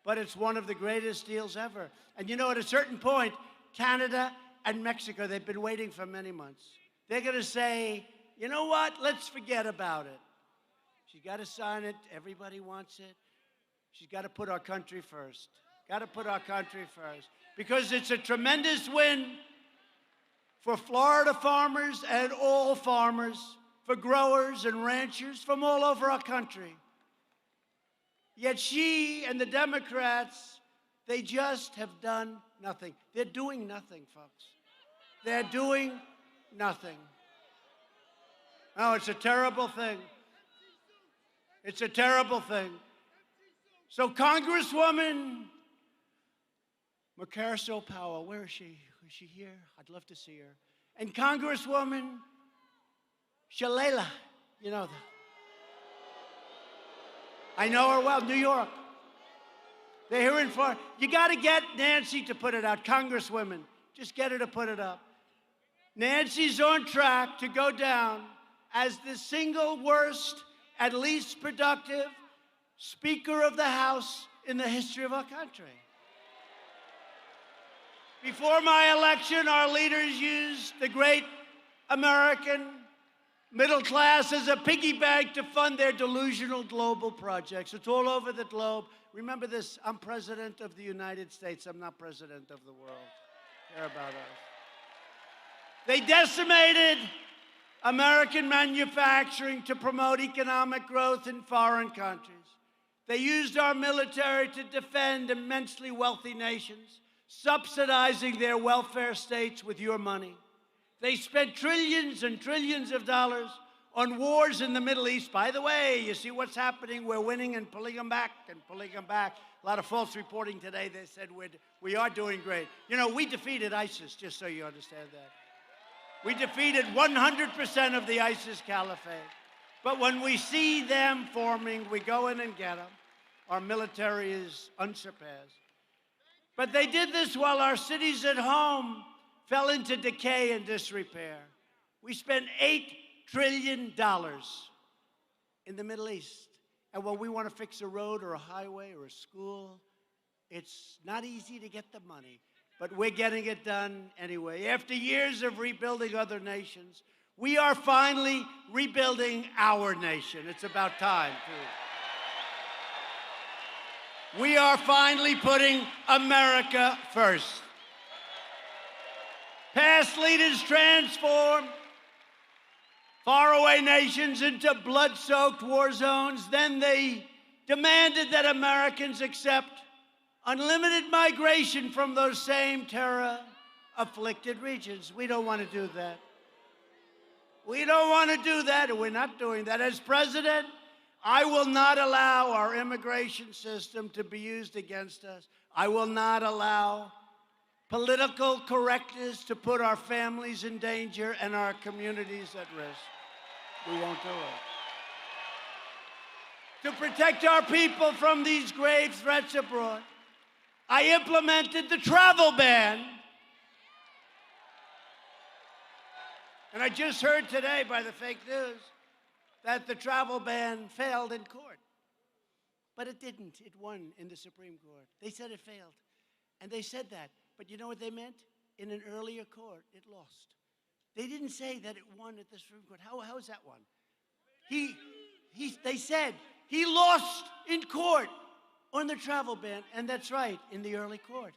But it's one of the greatest deals ever. And you know, at a certain point, Canada and Mexico, they've been waiting for many months. They're going to say, you know what? Let's forget about it. She's got to sign it. Everybody wants it. She's got to put our country first. Got to put our country first. Because it's a tremendous win for Florida farmers and all farmers, for growers and ranchers from all over our country. Yet she and the Democrats, they just have done nothing. They're doing nothing, folks. They're doing nothing. Oh, it's a terrible thing. It's a terrible thing. So Congresswoman Macarisol Powell, where is she? Is she here? I'd love to see her. And Congresswoman Shalala, you know that. I know her well, New York. They're here in Florida. You got to get Nancy to put it out, Congresswomen. Just get her to put it up. Nancy's on track to go down as the single worst and least productive Speaker of the House in the history of our country. Before my election, our leaders used the great American middle class as a piggy bank to fund their delusional global projects. It's all over the globe. Remember this, I'm president of the United States. I'm not president of the world. Care about us. They decimated American manufacturing to promote economic growth in foreign countries. They used our military to defend immensely wealthy nations, subsidizing their welfare states with your money. They spent trillions and trillions of dollars on wars in the Middle East. By the way, you see what's happening? We're winning and pulling them back and pulling them back. A lot of false reporting today. They said we are doing great. You know, we defeated ISIS, just so you understand that. We defeated 100% of the ISIS caliphate. But when we see them forming, we go in and get them. Our military is unsurpassed. But they did this while our cities at home fell into decay and disrepair. We spent $8 trillion in the Middle East. And when we want to fix a road or a highway or a school, it's not easy to get the money. But we're getting it done anyway. After years of rebuilding other nations, we are finally rebuilding our nation. It's about time, too. We are finally putting America first. Past leaders transformed faraway nations into blood-soaked war zones. Then they demanded that Americans accept unlimited migration from those same terror-afflicted regions. We don't want to do that. We don't want to do that, and we're not doing that. As president, I will not allow our immigration system to be used against us. I will not allow political correctness to put our families in danger and our communities at risk. We won't do it. To protect our people from these grave threats abroad, I implemented the travel ban. And I just heard today by the fake news that the travel ban failed in court. But it didn't. It won in the Supreme Court. They said it failed. And they said that. But you know what they meant? In an earlier court, it lost. They didn't say that it won at the Supreme Court. How is that one? They said he lost in court on the travel ban, and that's right, in the early court.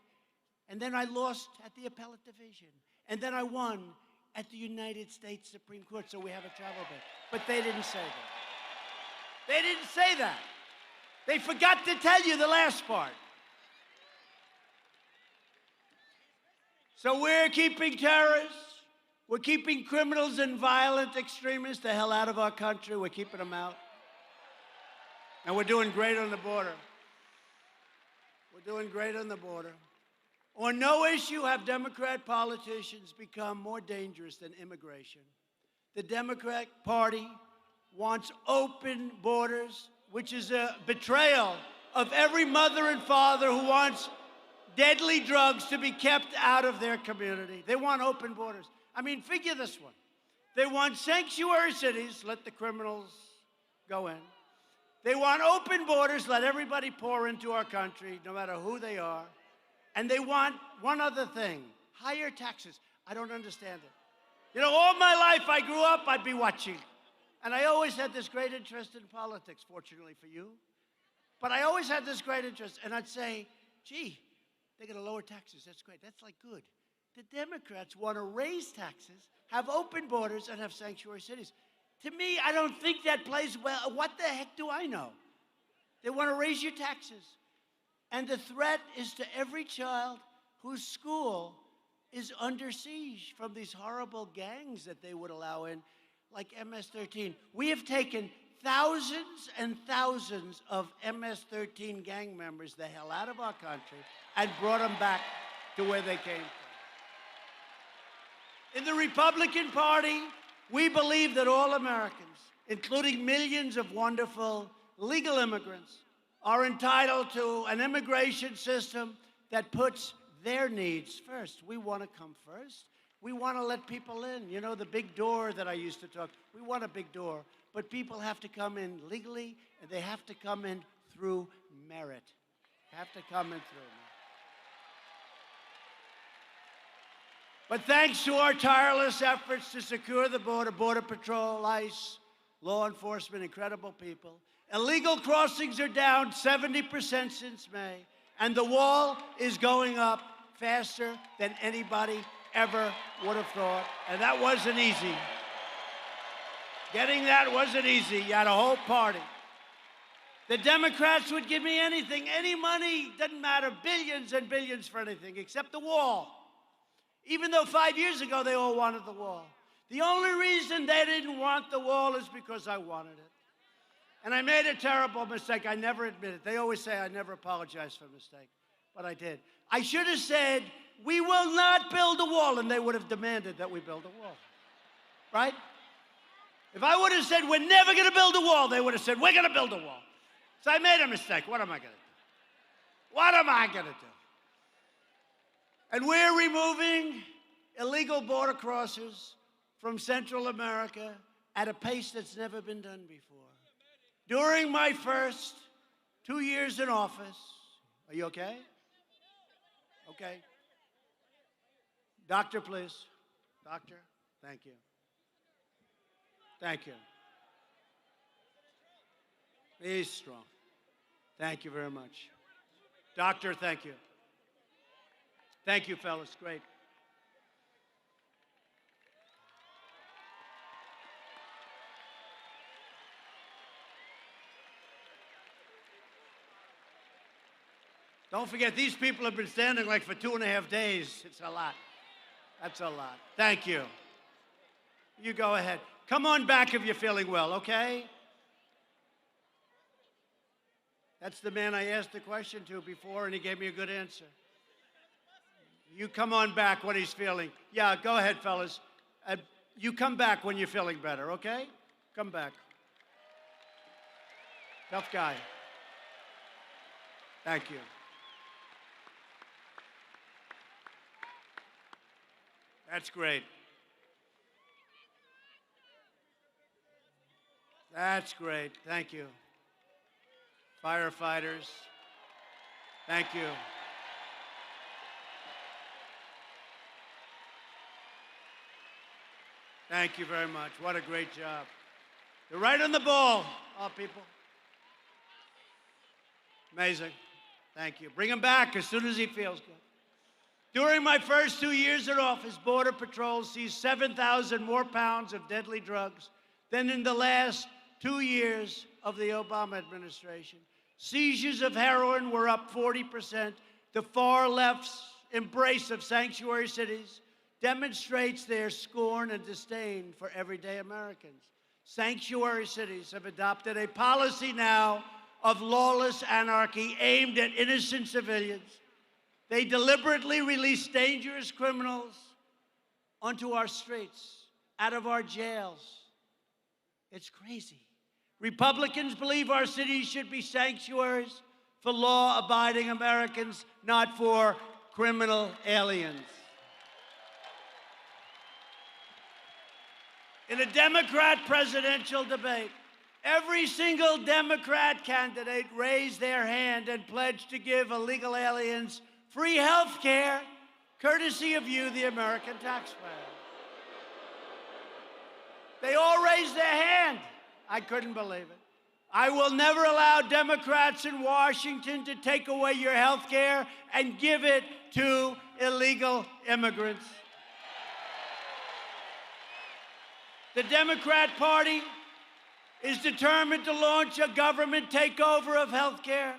And then I lost at the appellate division. And then I won at the United States Supreme Court, so we have a travel ban. But they didn't say that. They didn't say that. They forgot to tell you the last part. So we're keeping terrorists, we're keeping criminals and violent extremists the hell out of our country. We're keeping them out. And we're doing great on the border. We're doing great on the border. On no issue have Democrat politicians become more dangerous than immigration. The Democrat Party wants open borders, which is a betrayal of every mother and father who wants deadly drugs to be kept out of their community. They want open borders. I mean, figure this one. They want sanctuary cities, let the criminals go in. They want open borders, let everybody pour into our country, no matter who they are. And they want one other thing, higher taxes. I don't understand it. You know, all my life I grew up, I'd be watching. And I always had this great interest in politics, fortunately for you. But I always had this great interest. And I'd say, gee, they're going to lower taxes. That's great. That's like good. The Democrats want to raise taxes, have open borders, and have sanctuary cities. To me, I don't think that plays well. What the heck do I know? They want to raise your taxes. And the threat is to every child whose school is under siege from these horrible gangs that they would allow in, like MS-13. We have taken thousands and thousands of MS-13 gang members the hell out of our country and brought them back to where they came from. In the Republican Party, we believe that all Americans, including millions of wonderful legal immigrants, are entitled to an immigration system that puts their needs first. We want to come first. We want to let people in. You know, the big door that I used to talk, we want a big door, but people have to come in legally, and they have to come in through merit. Have to come in through merit. But thanks to our tireless efforts to secure the border, Border Patrol, ICE, law enforcement, incredible people, illegal crossings are down 70% since May, and the wall is going up faster than anybody ever would have thought. And that wasn't easy. Getting that wasn't easy. You had a whole party. The Democrats would give me anything, any money, doesn't matter, billions and billions for anything except the wall. Even though 5 years ago they all wanted the wall. The only reason they didn't want the wall is because I wanted it. And I made a terrible mistake. I never admit it. They always say I never apologize for a mistake, but I did. I should have said, we will not build a wall, and they would have demanded that we build a wall, right? If I would have said, we're never going to build a wall, they would have said, we're going to build a wall. So I made a mistake. What am I going to do? What am I going to do? And we're removing illegal border crossers from Central America at a pace that's never been done before. During my first 2 years in office, are you okay? Okay. Doctor, please. Doctor, thank you. Thank you. He's strong. Thank you very much. Doctor, thank you. Thank you, fellas. Great. Don't forget, these people have been standing like for 2.5 days. It's a lot. That's a lot. Thank you. You go ahead. Come on back if you're feeling well, okay? That's the man I asked the question to before, and he gave me a good answer. You come on back when he's feeling. Yeah, go ahead, fellas. You come back when you're feeling better, okay? Come back. Tough guy. Thank you. That's great. That's great. Thank you. Firefighters, thank you. Thank you very much. What a great job. You're right on the ball, all people. Amazing. Thank you. Bring him back as soon as he feels good. During my first 2 years in office, Border Patrol seized 7,000 more pounds of deadly drugs than in the last 2 years of the Obama administration. Seizures of heroin were up 40%. The far left's embrace of sanctuary cities demonstrates their scorn and disdain for everyday Americans. Sanctuary cities have adopted a policy now of lawless anarchy aimed at innocent civilians. They deliberately release dangerous criminals onto our streets, out of our jails. It's crazy. Republicans believe our cities should be sanctuaries for law-abiding Americans, not for criminal aliens. In a Democrat presidential debate, every single Democrat candidate raised their hand and pledged to give illegal aliens free health care, courtesy of you, the American taxpayer. They all raised their hand. I couldn't believe it. I will never allow Democrats in Washington to take away your health care and give it to illegal immigrants. The Democrat Party is determined to launch a government takeover of health care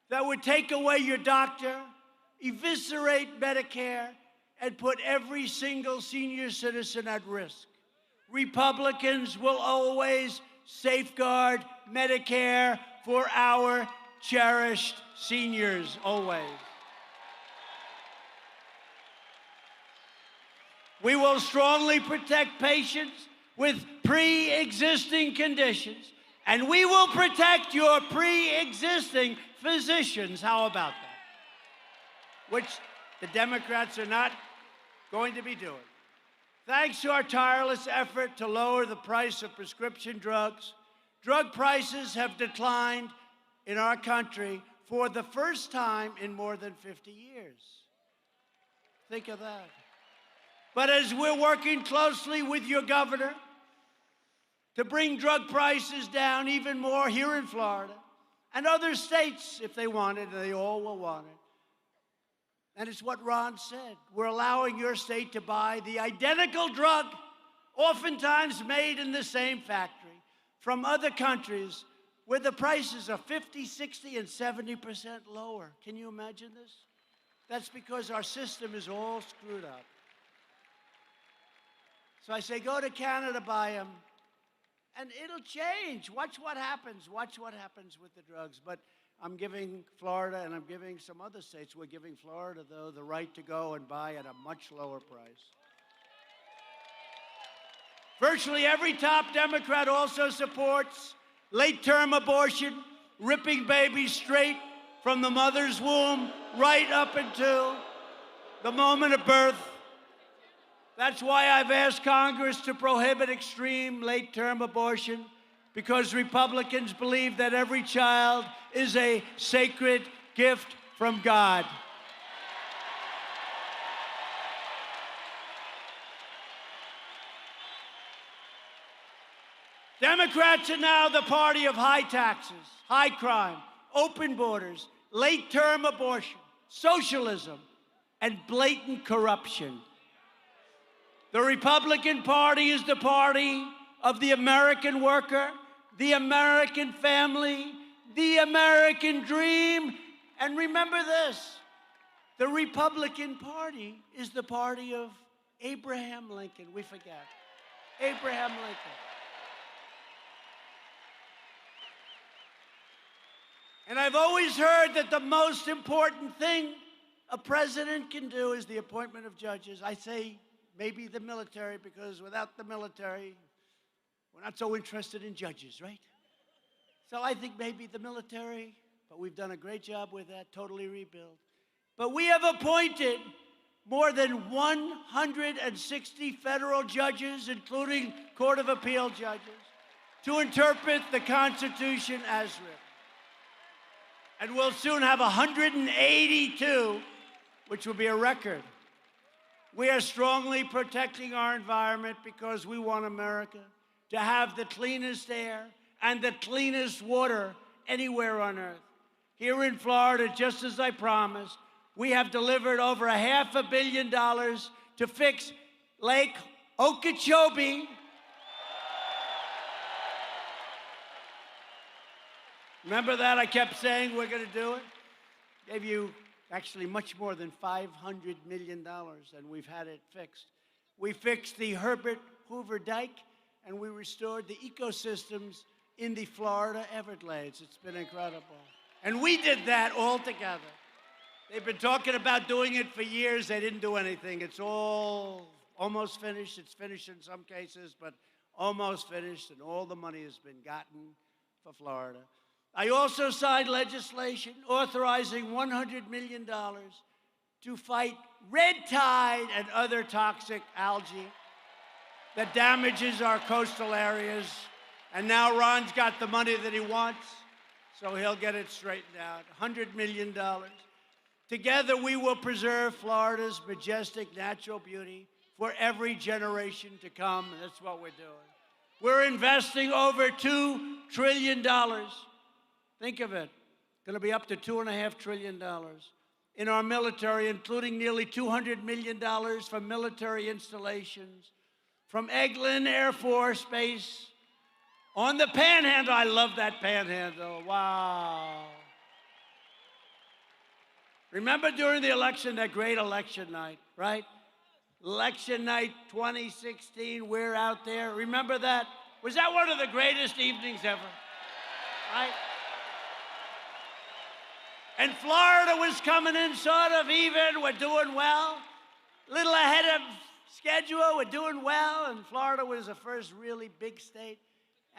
that would take away your doctor, eviscerate Medicare, and put every single senior citizen at risk. Republicans will always safeguard Medicare for our cherished seniors, always. We will strongly protect patients with pre-existing conditions, and we will protect your pre-existing physicians. How about that? Which the Democrats are not going to be doing. Thanks to our tireless effort to lower the price of prescription drugs, drug prices have declined in our country for the first time in more than 50 years. Think of that. But as we're working closely with your governor to bring drug prices down even more here in Florida, and other states, if they want it, and they all will want it. And it's what Ron said. We're allowing your state to buy the identical drug, oftentimes made in the same factory, from other countries where the prices are 50, 60, and 70% lower. Can you imagine this? That's because our system is all screwed up. So I say, go to Canada, buy them, and it'll change. Watch what happens. Watch what happens with the drugs. But I'm giving Florida, and I'm giving some other states, we're giving Florida, though, the right to go and buy at a much lower price. Virtually every top Democrat also supports late-term abortion, ripping babies straight from the mother's womb right up until the moment of birth. That's why I've asked Congress to prohibit extreme late-term abortion, because Republicans believe that every child is a sacred gift from God. Democrats are now the party of high taxes, high crime, open borders, late-term abortion, socialism, and blatant corruption. The Republican Party is the party of the American worker, the American family, the American dream. And remember this, the Republican Party is the party of Abraham Lincoln. We forget. Abraham Lincoln. And I've always heard that the most important thing a president can do is the appointment of judges. I say maybe the military, because without the military, we're not so interested in judges, right? So I think maybe the military, but we've done a great job with that, totally rebuild. But we have appointed more than 160 federal judges, including Court of Appeal judges, to interpret the Constitution as written. And we'll soon have 182, which will be a record. We are strongly protecting our environment because we want America to have the cleanest air and the cleanest water anywhere on earth. Here in Florida, just as I promised, we have delivered over $500 million to fix Lake Okeechobee. Remember that? I kept saying we're going to do it. Gave you actually much more than $500 million, and we've had it fixed. We fixed the Herbert Hoover Dike, and we restored the ecosystems in the Florida Everglades. It's been incredible. And we did that all together. They've been talking about doing it for years. They didn't do anything. It's all almost finished. It's finished in some cases, but almost finished, and all the money has been gotten for Florida. I also signed legislation authorizing $100 million to fight red tide and other toxic algae that damages our coastal areas. And now Ron's got the money that he wants, so he'll get it straightened out. $100 million. Together, we will preserve Florida's majestic natural beauty for every generation to come. And that's what we're doing. We're investing over $2 trillion. Think of it. Going to be up to $2.5 trillion in our military, including nearly $200 million from military installations, from Eglin Air Force Base on the Panhandle. I love that Panhandle. Wow. Remember during the election, that great election night, right? Election night 2016, we're out there. Remember that? Was that one of the greatest evenings ever? Right? And Florida was coming in sort of even. We're doing well. A little ahead of schedule. We're doing well. And Florida was the first really big state.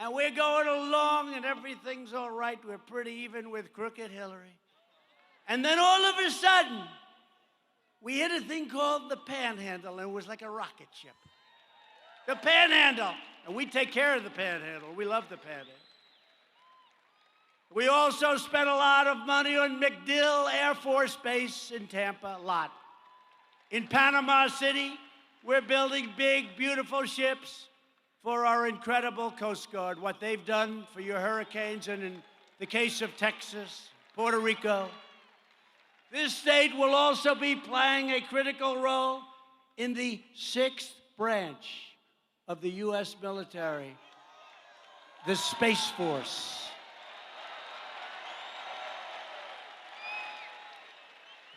And we're going along, and everything's all right. We're pretty even with crooked Hillary. And then all of a sudden, we hit a thing called the Panhandle, and it was like a rocket ship. The Panhandle. And we take care of the Panhandle. We love the Panhandle. We also spent a lot of money on MacDill Air Force Base in Tampa, a lot. In Panama City, We're building big, beautiful ships for our incredible Coast Guard, what they've done for your hurricanes, and in the case of Texas, Puerto Rico. This state will also be playing a critical role in the 6th branch of the U.S. military, the Space Force.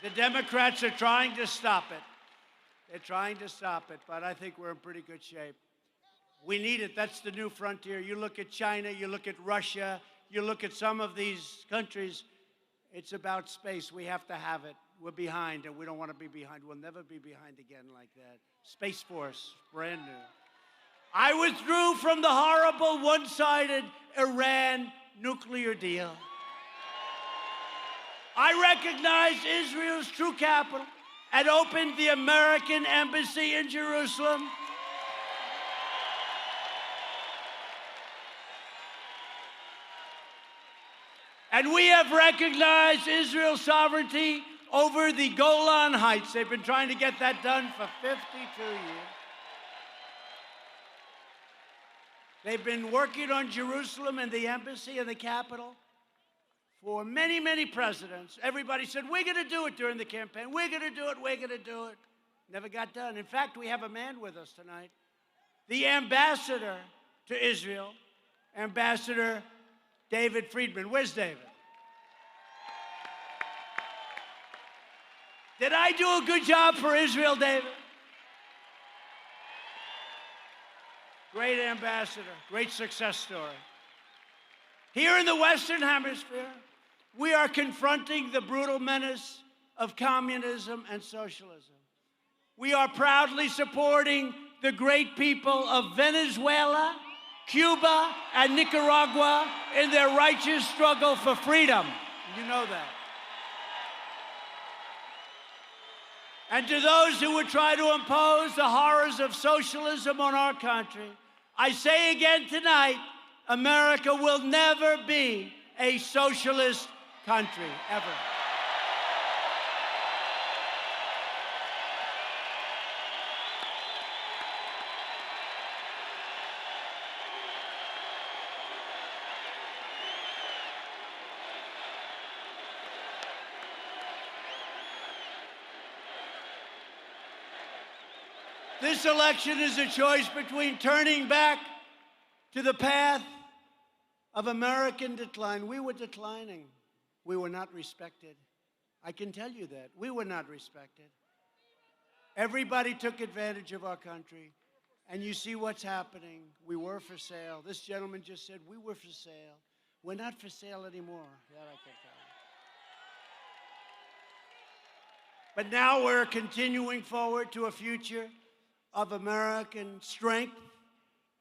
The Democrats are trying to stop it. They're trying to stop it, but I think we're in pretty good shape. We need it. That's the new frontier. You look at China, you look at Russia, you look at some of these countries, it's about space. We have to have it. We're behind, and we don't want to be behind. We'll never be behind again like that. Space Force, brand new. I withdrew from the horrible one-sided Iran nuclear deal. I recognized Israel's true capital and opened the American embassy in Jerusalem. And we have recognized Israel's sovereignty over the Golan Heights. They've been trying to get that done for 52 years. They've been working on Jerusalem and the embassy and the capital for many, many presidents. Everybody said, we're going to do it during the campaign. We're going to do it. We're going to do it. Never got done. In fact, we have a man with us tonight, the ambassador to Israel, Ambassador David Friedman. Where's David? Did I do a good job for Israel, David? Great ambassador, great success story. Here in the Western Hemisphere, we are confronting the brutal menace of communism and socialism. We are proudly supporting the great people of Venezuela, Cuba, and Nicaragua in their righteous struggle for freedom. You know that. And to those who would try to impose the horrors of socialism on our country, I say again tonight, America will never be a socialist country, ever. This election is a choice between turning back to the path of American decline. We were declining. We were not respected. I can tell you that. We were not respected. Everybody took advantage of our country. And you see what's happening. We were for sale. This gentleman just said, we were for sale. We're not for sale anymore. That I can tell you. But now we're continuing forward to a future of American strength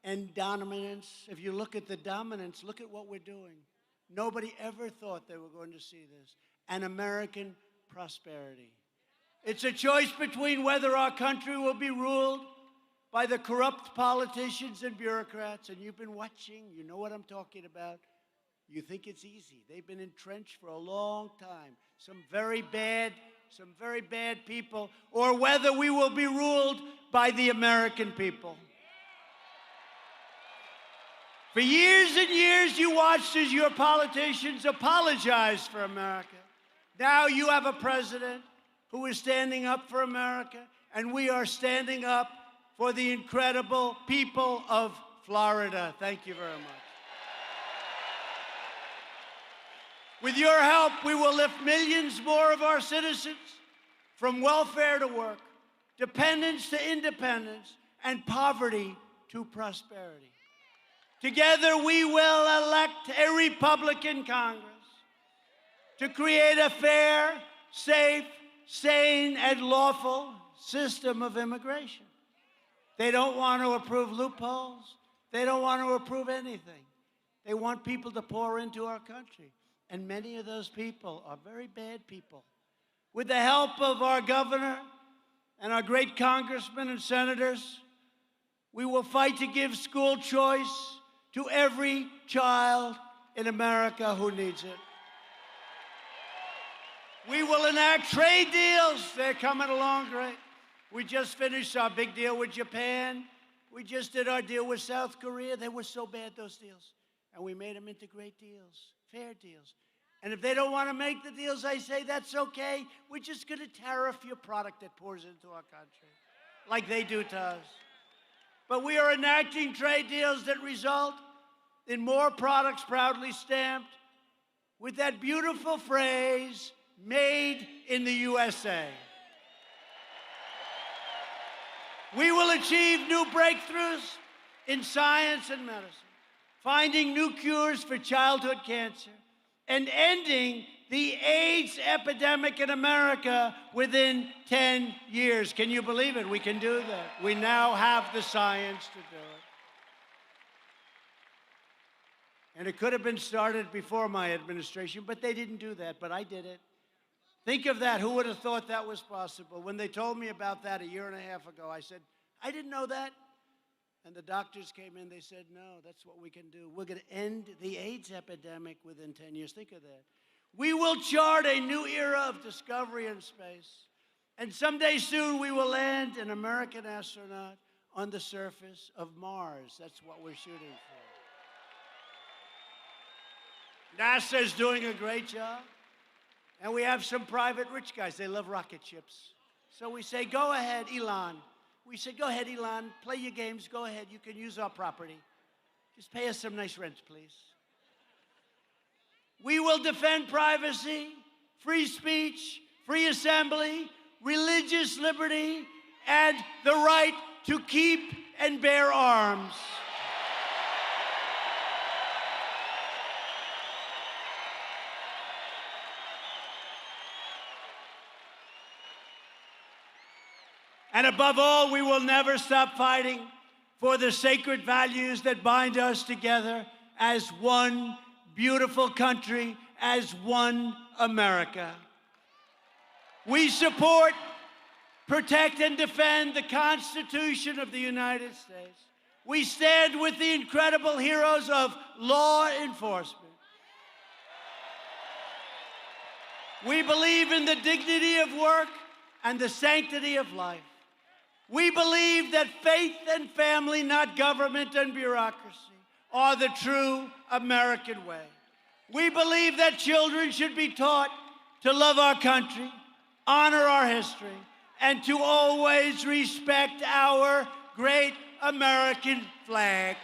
and dominance. If you look at the dominance, look at what we're doing. Nobody ever thought they were going to see this. And American prosperity. It's a choice between whether our country will be ruled by the corrupt politicians and bureaucrats, and you've been watching, you know what I'm talking about. You think it's easy. They've been entrenched for a long time. Some very bad people, or whether we will be ruled by the American people. For years and years, you watched as your politicians apologized for America. Now you have a president who is standing up for America, and we are standing up for the incredible people of Florida. Thank you very much. With your help, we will lift millions more of our citizens from welfare to work, dependence to independence, and poverty to prosperity. Together, we will elect a Republican Congress to create a fair, safe, sane, and lawful system of immigration. They don't want to approve loopholes. They don't want to approve anything. They want people to pour into our country. And many of those people are very bad people. With the help of our governor and our great congressmen and senators, we will fight to give school choice to every child in America who needs it. We will enact trade deals. They're coming along great. We just finished our big deal with Japan. We just did our deal with South Korea. They were so bad, those deals. And we made them into great deals, fair deals. And if they don't want to make the deals, I say that's okay. We're just going to tariff your product that pours into our country, like they do to us. But we are enacting trade deals that result in more products proudly stamped with that beautiful phrase, made in the USA. We will achieve new breakthroughs in science and medicine, finding new cures for childhood cancer, and ending the AIDS epidemic in America within 10 years. Can you believe it? We can do that. We now have the science to do it. And it could have been started before my administration, but they didn't do that, but I did it. Think of that. Who would have thought that was possible? When they told me about that a year and a half ago, I said, I didn't know that. And the doctors came in, they said, no, that's what we can do. We're going to end the AIDS epidemic within 10 years. Think of that. We will chart a new era of discovery in space. And someday soon we will land an American astronaut on the surface of Mars. That's what we're shooting for. NASA is doing a great job. And we have some private rich guys. They love rocket ships. So we say, go ahead, Elon. We said, go ahead, Elon, play your games. Go ahead. You can use our property. Just pay us some nice rent, please. We will defend privacy, free speech, free assembly, religious liberty, and the right to keep and bear arms. And above all, we will never stop fighting for the sacred values that bind us together as one beautiful country, as one America. We support, protect, and defend the Constitution of the United States. We stand with the incredible heroes of law enforcement. We believe in the dignity of work and the sanctity of life. We believe that faith and family, not government and bureaucracy, are the true American way. We believe that children should be taught to love our country, honor our history, and to always respect our great American flag.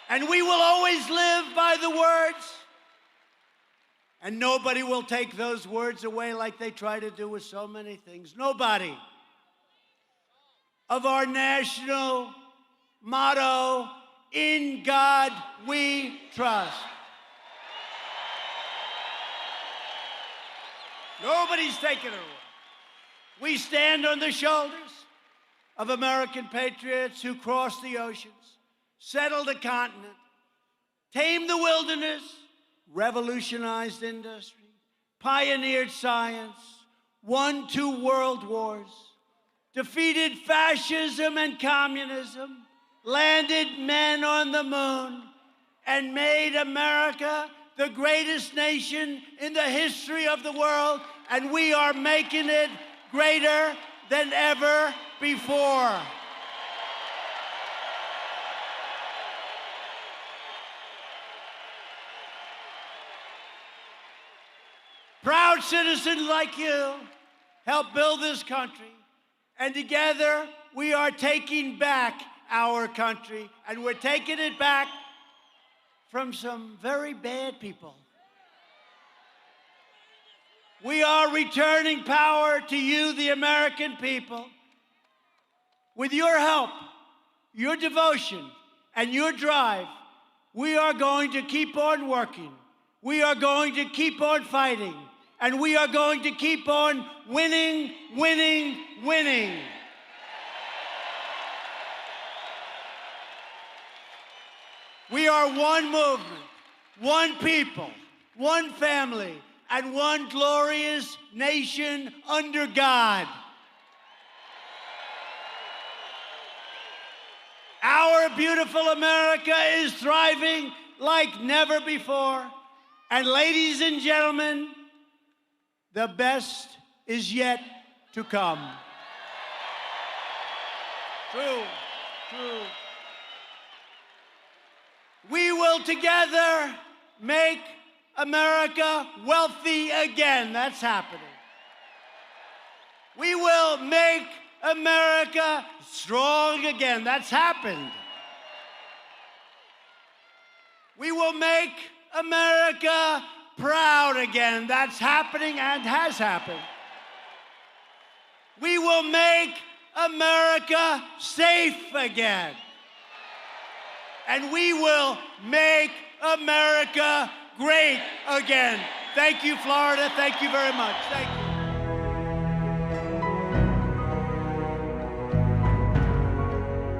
And we will always live by the words. And nobody will take those words away like they try to do with so many things. Nobody. Of our national motto, in God we trust. Nobody's taking it away. We stand on the shoulders of American patriots who crossed the oceans, settled a continent, tamed the wilderness, revolutionized industry, pioneered science, won 2 world wars, defeated fascism and communism, landed men on the moon, and made America the greatest nation in the history of the world, and we are making it greater than ever before. Proud citizens like you help build this country, and together we are taking back our country, and we're taking it back from some very bad people. We are returning power to you, the American people. With your help, your devotion, and your drive, we are going to keep on working. We are going to keep on fighting. And we are going to keep on winning, winning, winning. We are one movement, one people, one family, and one glorious nation under God. Our beautiful America is thriving like never before, And ladies and gentlemen, the best is yet to come. True, true. We will together make America wealthy again. That's happening. We will make America strong again. That's happened. We will make America proud again. That's happening and has happened. We will make America safe again. And we will make America great again. Thank you, Florida. Thank you very much. Thank you.